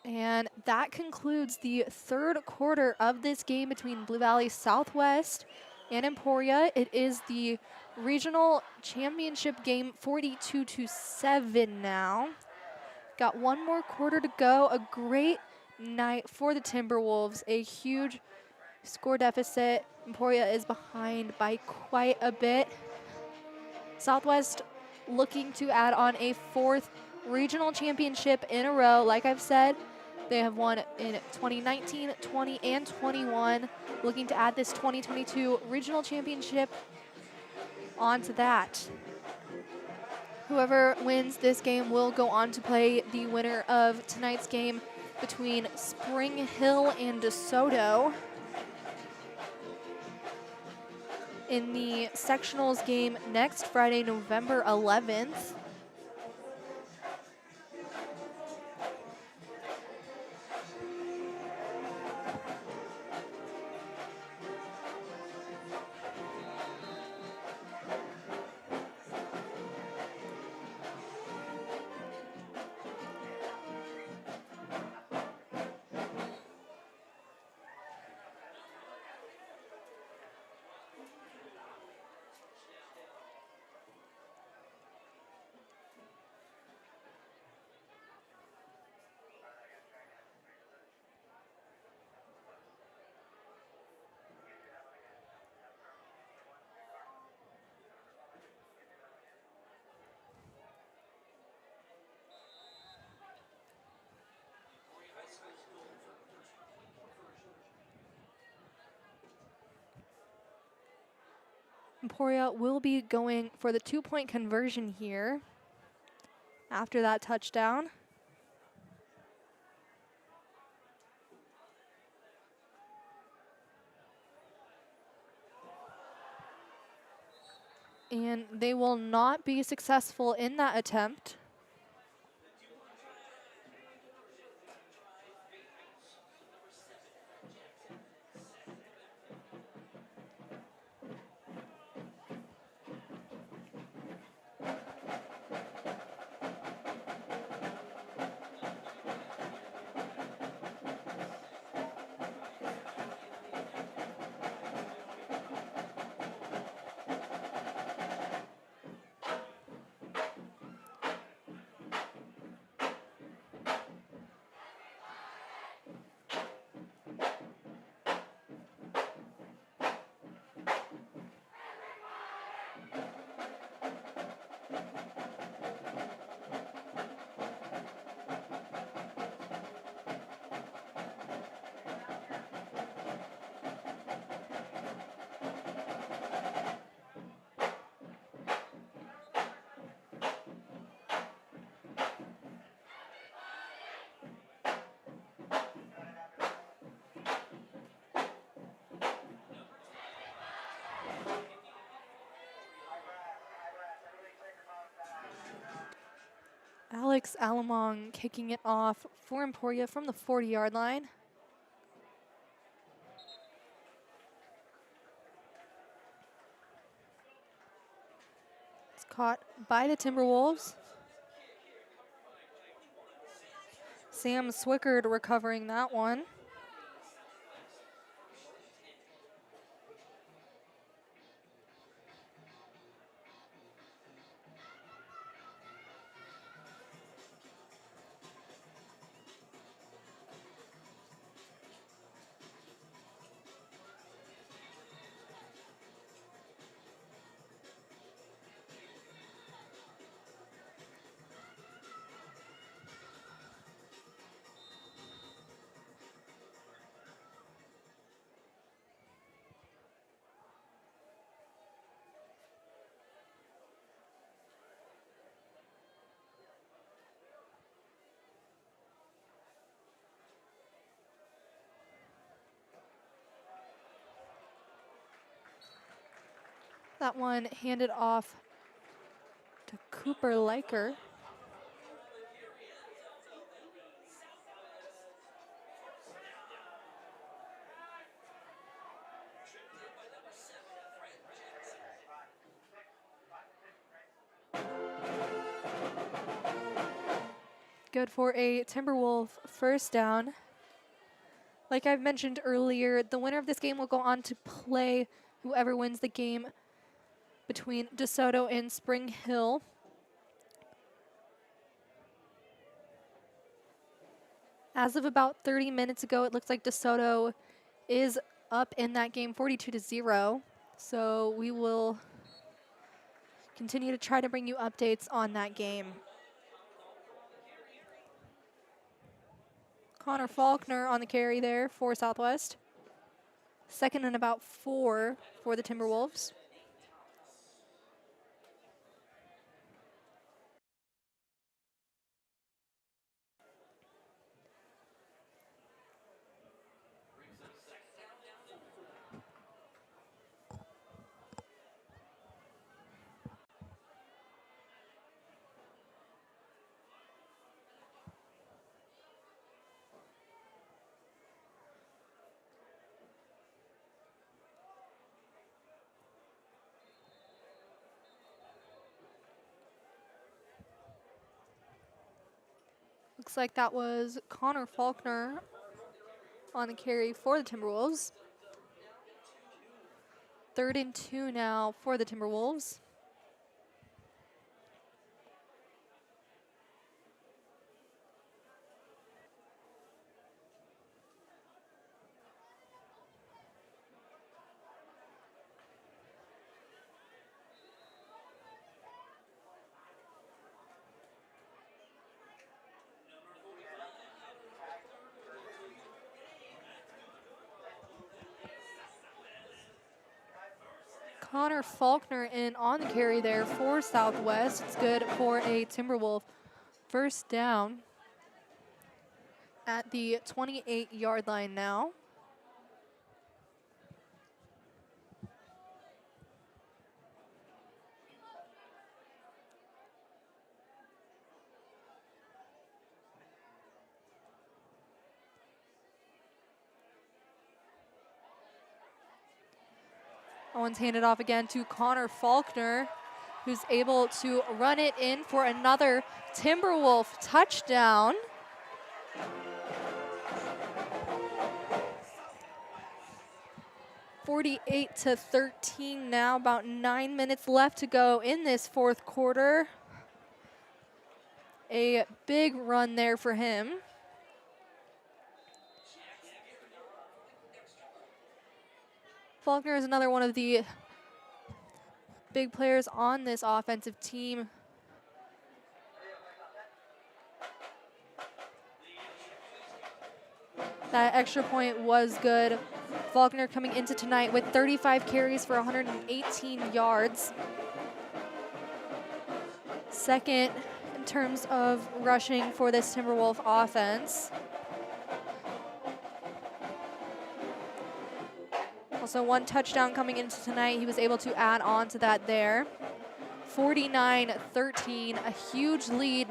And that concludes the 3rd quarter of this game between Blue Valley Southwest and Emporia. It is the regional championship game, 42-7 now. Got one more quarter to go. A great night for the Timberwolves. A huge score deficit. Emporia is behind by quite a bit. Southwest looking to add on a 4th regional championship in a row. Like I've said, they have won in 2019, 20, and 21. Looking to add this 2022 regional championship onto that. Whoever wins this game will go on to play the winner of tonight's game between Spring Hill and DeSoto in the sectionals game next Friday, November 11th. Emporia will be going for the 2-point conversion here after that touchdown. And they will not be successful in that attempt. Alex Alamong kicking it off for Emporia from the 40-yard line. It's caught by the Timberwolves. Sam Swickard recovering that one. That one handed off to Cooper Liker. Good for a Timberwolf first down. Like I've mentioned earlier, the winner of this game will go on to play whoever wins the game between DeSoto and Spring Hill. As of about 30 minutes ago, it looks like DeSoto is up in that game 42-0. So we will continue to try to bring you updates on that game. Connor Faulkner on the carry there for Southwest. 2nd and about 4 for the Timberwolves. Looks like that was Connor Faulkner on the carry for the Timberwolves. 3rd and 2 now for the Timberwolves. Connor Faulkner in on the carry there for Southwest. It's good for a Timberwolf first down at the 28-yard line now. Owens handed off again to Connor Faulkner, who's able to run it in for another Timberwolf touchdown. (48-13) now, about 9 minutes left to go in this 4th quarter. A big run there for him. Faulkner is another one of the big players on this offensive team. That extra point was good. Faulkner coming into tonight with 35 carries for 118 yards. 2nd in terms of rushing for this Timberwolf offense. Also 1 touchdown coming into tonight. He was able to add on to that there. 49-13, a huge lead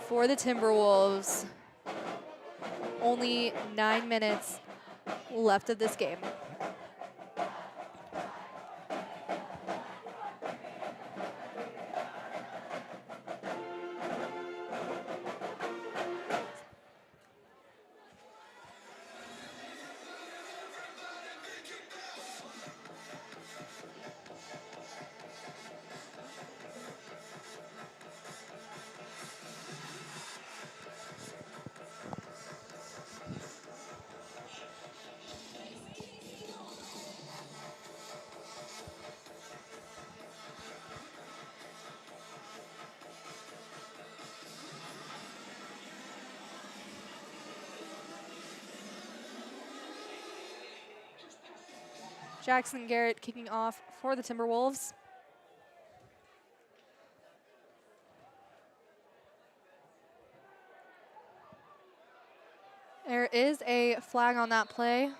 for the Timberwolves. Only 9 minutes left of this game. Jackson Garrett kicking off for the Timberwolves. There is a flag on that play,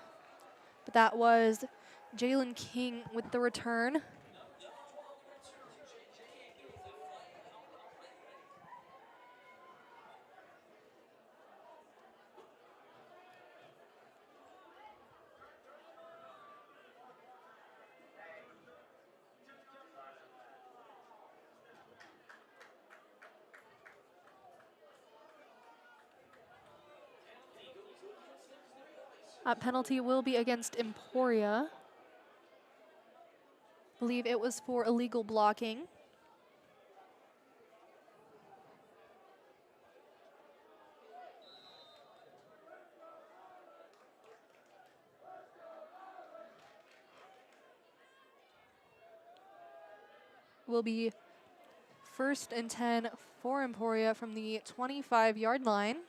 but that was Jalen King with the return. That penalty will be against Emporia. I believe it was for illegal blocking. Will be 1st and 10 for Emporia from the 25-yard line.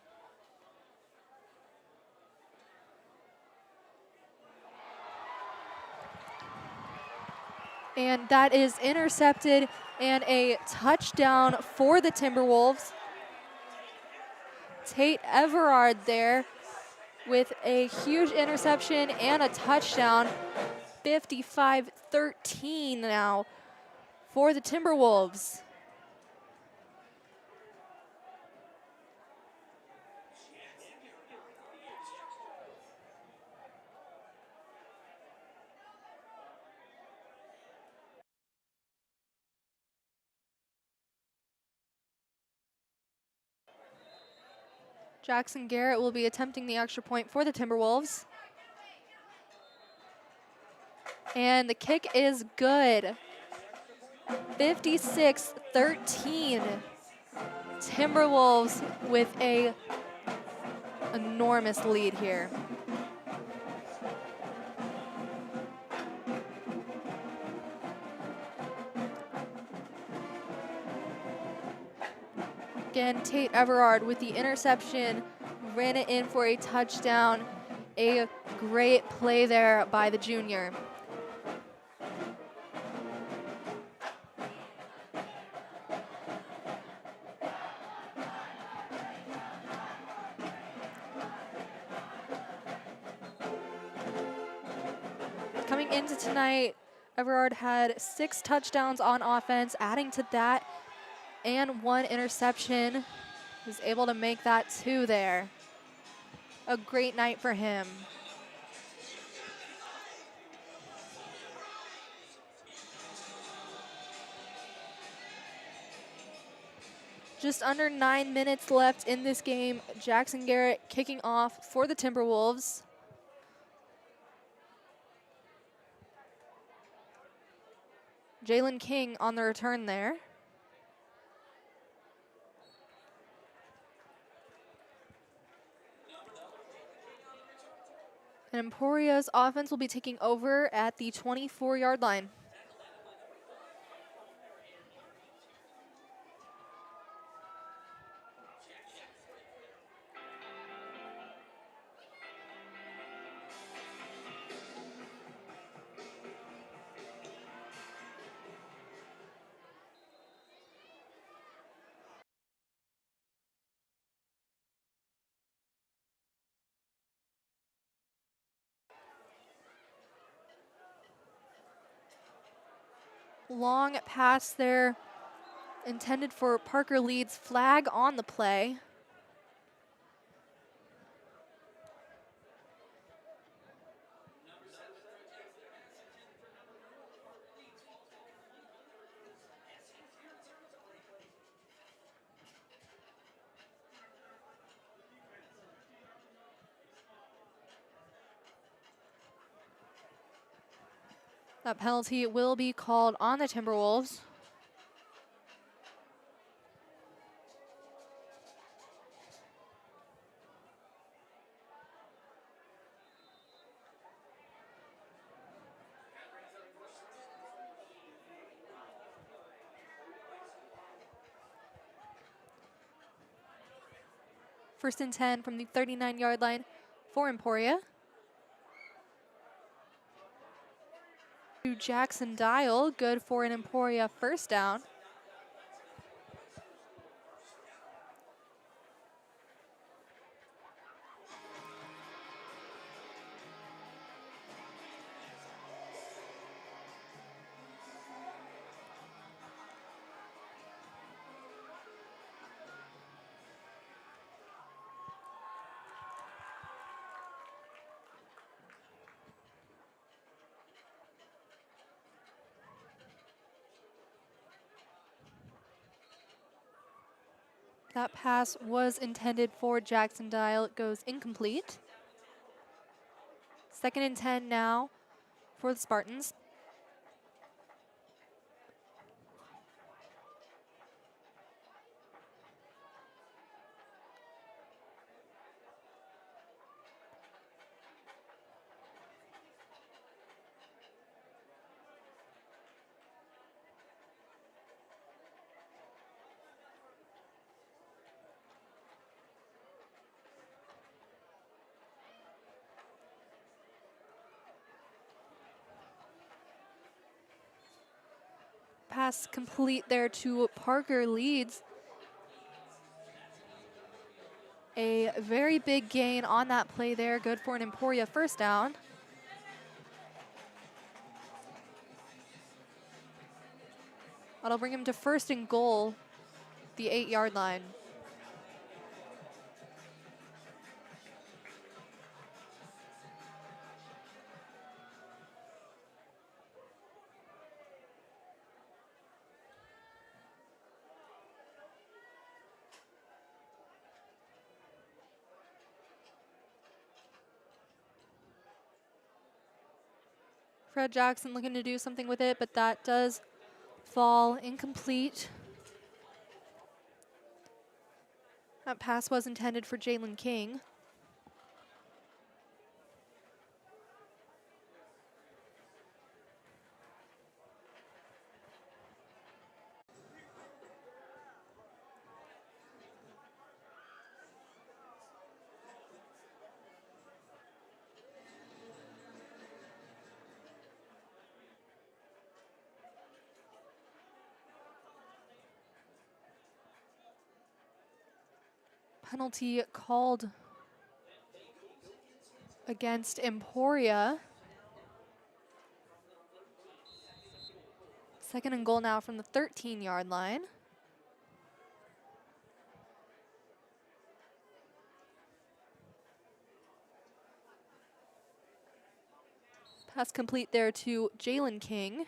And that is intercepted and a touchdown for the Timberwolves. Tate Everard there with a huge interception and a touchdown. 55-13 now for the Timberwolves. Jackson Garrett will be attempting the extra point for the Timberwolves. And the kick is good. 56-13. Timberwolves with a enormous lead here. Again, Tate Everard with the interception, ran it in for a touchdown. A great play there by the junior. Coming into tonight, Everard had 6 touchdowns on offense. Adding to that, and 1 interception. He was able to make that 2 there. A great night for him. Just under 9 minutes left in this game. Jackson Garrett kicking off for the Timberwolves. Jalen King on the return there. And Emporia's offense will be taking over at the 24-yard line. Long pass there, intended for Parker Leeds. Flag on the play. That penalty will be called on the Timberwolves. First and 10 from the 39-yard line for Emporia. To Jackson Dial, good for an Emporia first down. That pass was intended for Jackson Dial. It goes incomplete. 2nd and 10 now for the Spartans. Pass complete there to Parker Leeds. A very big gain on that play there. Good for an Emporia first down. That'll bring him to 1st and goal, the 8-yard line. Fred Jackson looking to do something with it, but that does fall incomplete. That pass was intended for Jalen King. Penalty called against Emporia. 2nd and goal now from the 13-yard line. Pass complete there to Jalen King.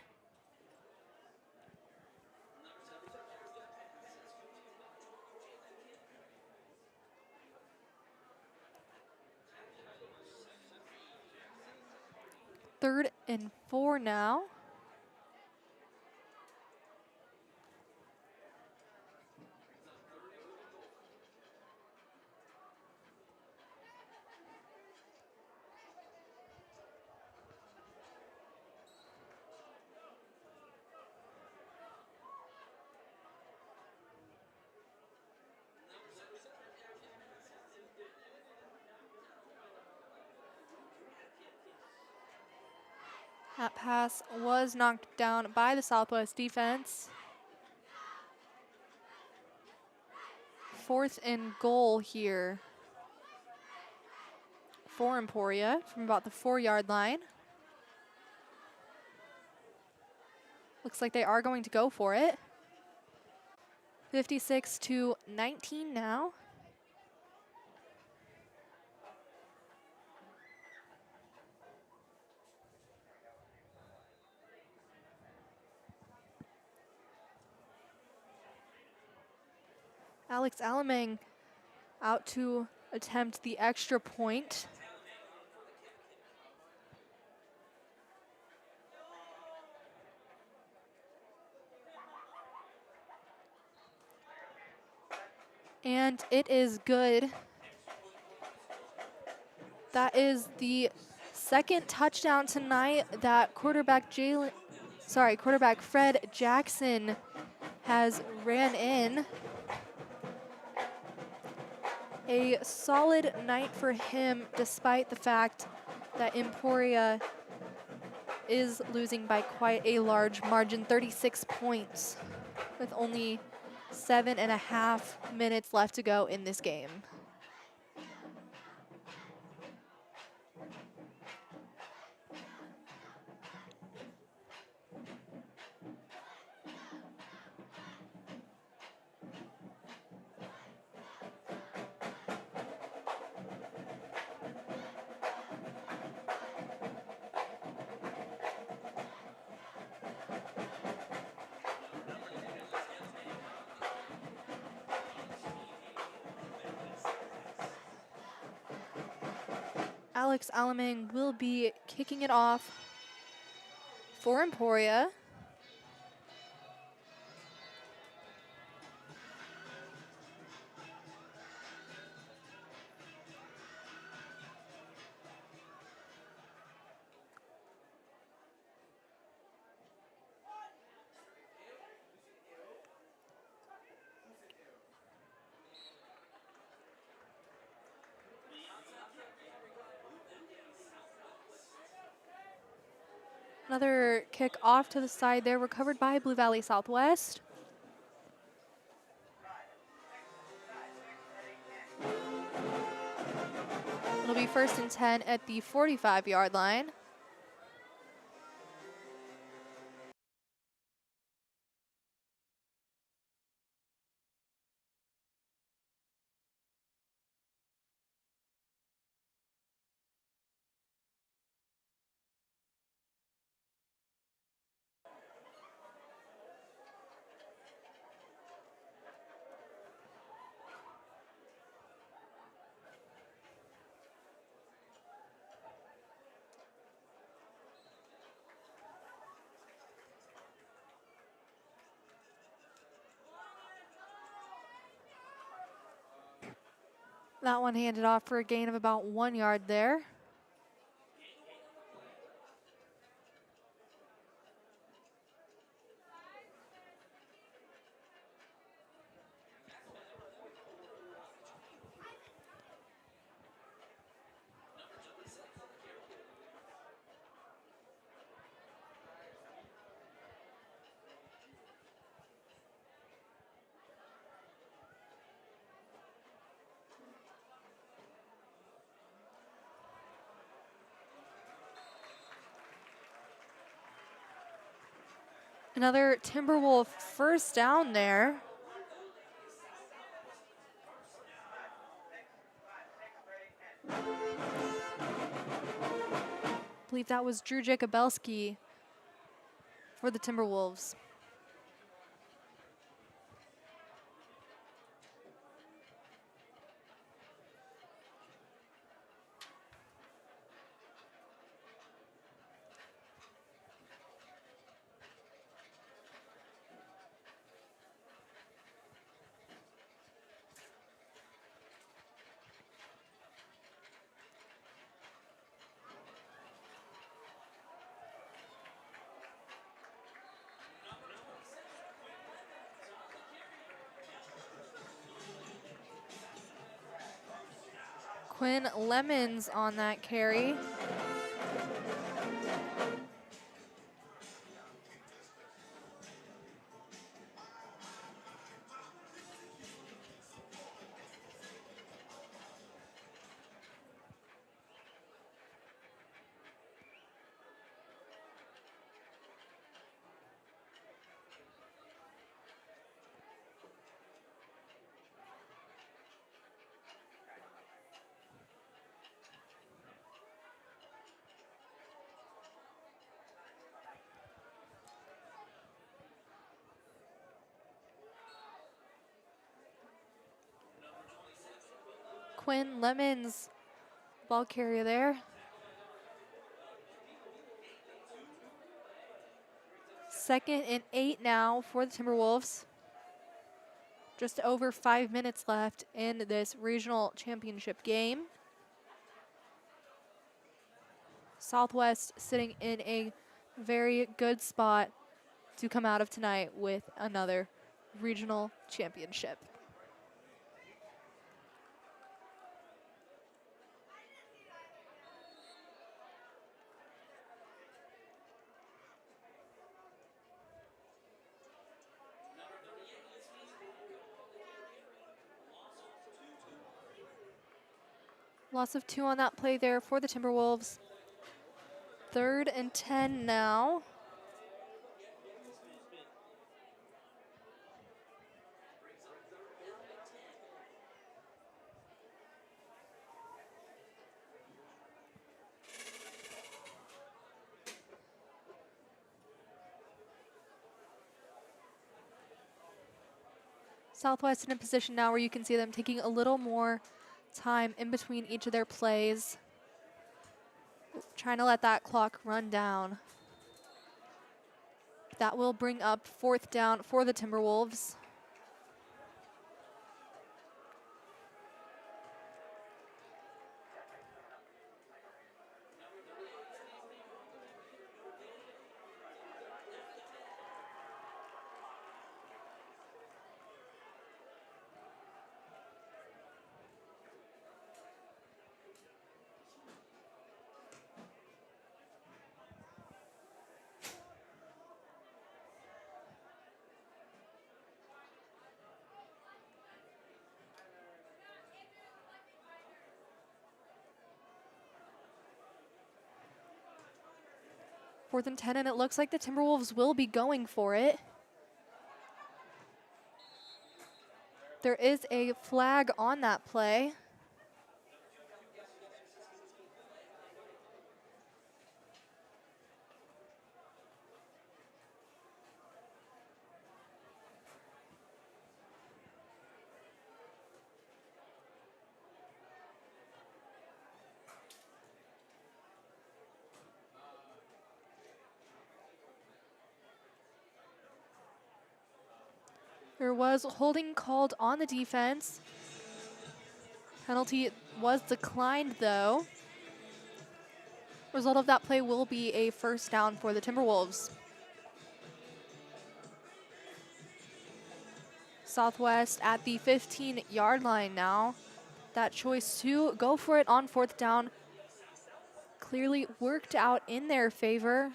Third and 4 now. That pass was knocked down by the Southwest defense. 4th and goal here for Emporia from about the 4-yard line. Looks like they are going to go for it. 56-19 now. Alex Alamang out to attempt the extra point. And it is good. That is the 2nd touchdown tonight that quarterback Fred Jackson has ran in. A solid night for him, despite the fact that Emporia is losing by quite a large margin, 36 points, with only 7.5 minutes left to go in this game. Alex Alamang will be kicking it off for Emporia. Another kick off to the side there, recovered by Blue Valley Southwest. It'll be 1st and 10 at the 45-yard line. That one handed off for a gain of about 1 yard there. Another Timberwolf 1st down there. I believe that was Drew Jacobelski for the Timberwolves. Quinn Lemons on that carry. Quinn Lemons, ball carrier there. 2nd and 8 now for the Timberwolves. Just over 5 minutes left in this regional championship game. Southwest sitting in a very good spot to come out of tonight with another regional championship. Loss of 2 on that play there for the Timberwolves. 3rd and 10 now. Southwest in a position now where you can see them taking a little more time in between each of their plays. trying to let that clock run down. That will bring up 4th down for the Timberwolves. Fourth and 10, and it looks like the Timberwolves will be going for it. There is a flag on that play. There was holding called on the defense. Penalty was declined, though. Result of that play will be a 1st down for the Timberwolves. Southwest at the 15-yard line now. That choice to go for it on 4th down clearly worked out in their favor.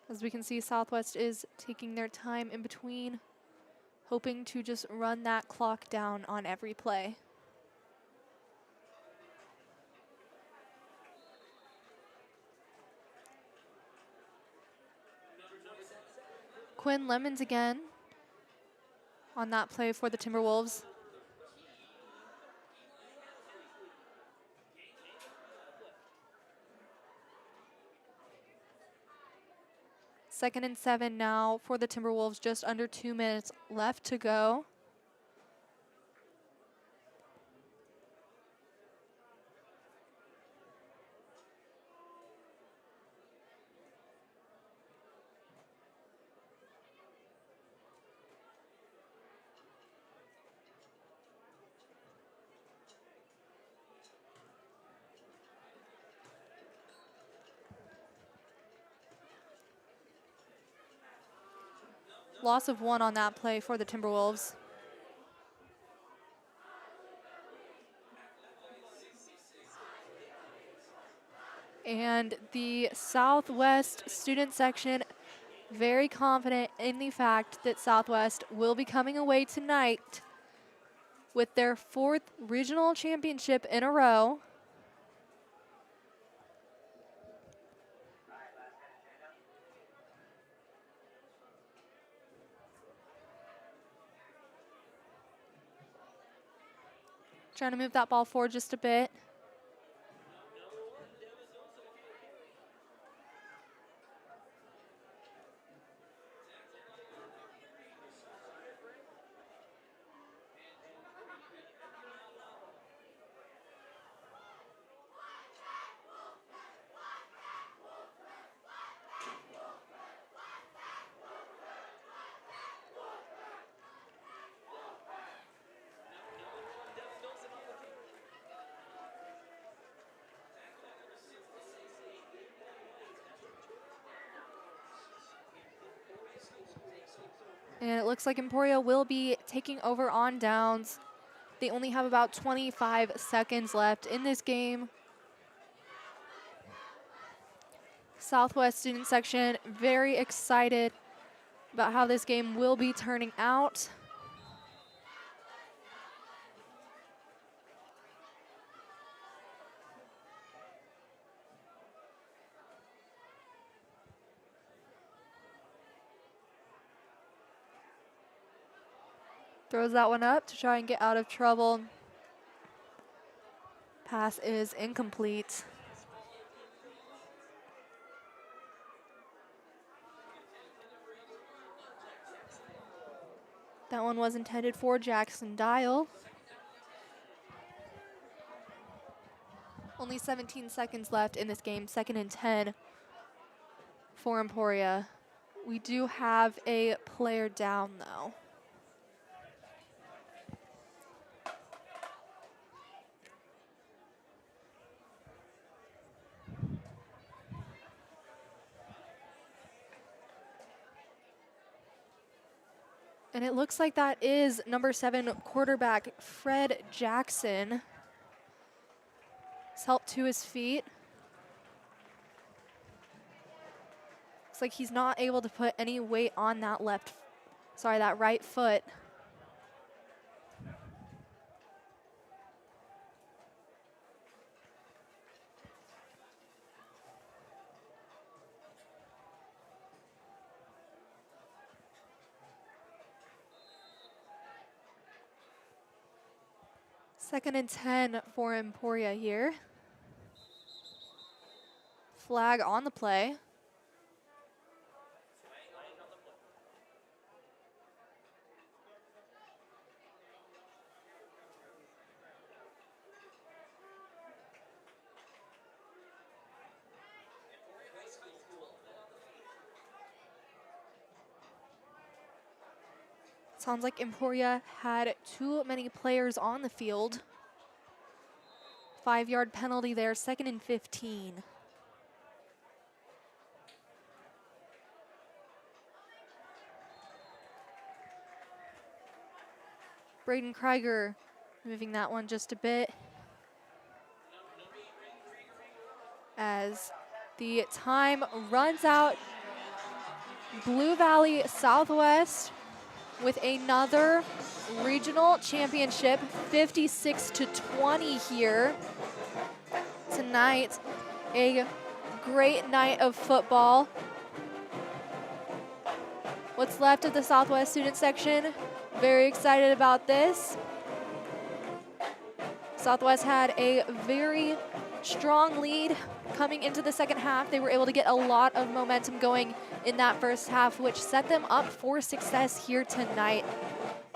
As we can see, Southwest is taking their time in between, hoping to just run that clock down on every play. Quinn Lemons again on that play for the Timberwolves. Second and 7 now for the Timberwolves, just under 2 minutes left to go. Loss of 1 on that play for the Timberwolves. And the Southwest student section very confident in the fact that Southwest will be coming away tonight with their 4th regional championship in a row. Trying to move that ball forward just a bit. And it looks like Emporia will be taking over on downs. They only have about 25 seconds left in this game. Southwest student section very excited about how this game will be turning out. Throws that one up to try and get out of trouble. Pass is incomplete. That one was intended for Jackson Dial. Only 17 seconds left in this game, 2nd and 10 for Emporia. We do have a player down though. And it looks like that is number 7 quarterback Fred Jackson. He's helped to his feet. Looks like he's not able to put any weight on that that right foot. Second and 10 for Emporia here. Flag on the play. Sounds like Emporia had too many players on the field. 5-yard penalty there, 2nd and 15. Braden Krieger moving that one just a bit as the time runs out. Blue Valley Southwest with another regional championship, 56-20 here tonight. A great night of football. What's left of the Southwest student section, very excited about this. Southwest had a very strong lead coming into the second half. They were able to get a lot of momentum going in that first half, which set them up for success here tonight.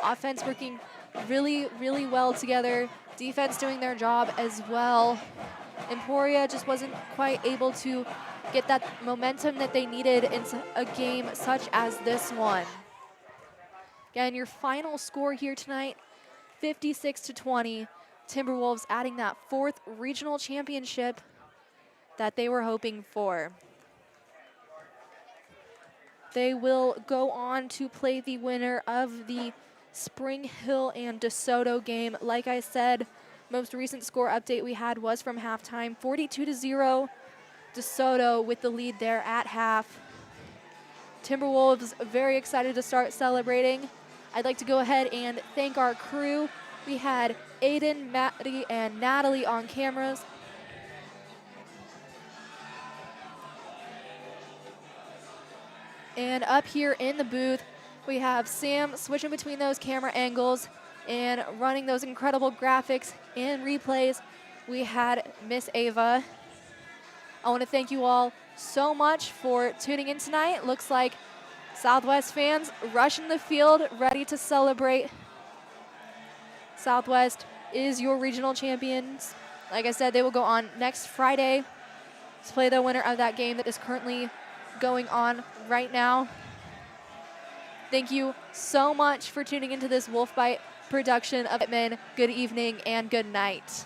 Offense working really, really well together. Defense doing their job as well. Emporia just wasn't quite able to get that momentum that they needed into a game such as this one. Again, your final score here tonight, 56-20. Timberwolves adding that 4th regional championship that they were hoping for. They will go on to play the winner of the Spring Hill and DeSoto game. Like I said, most recent score update we had was from halftime, 42-0. DeSoto with the lead there at half. Timberwolves very excited to start celebrating. I'd like to go ahead and thank our crew. We had Aiden, Maddie, and Natalie on cameras. And up here in the booth, we have Sam switching between those camera angles and running those incredible graphics and replays. We had Miss Ava. I want to thank you all so much for tuning in tonight. Looks like Southwest fans rushing the field, ready to celebrate. Southwest is your regional champions. Like I said, they will go on next Friday to play the winner of that game that is currently going on right now. Thank you so much for tuning into this WolfByte production of Pitman. Good evening and good night.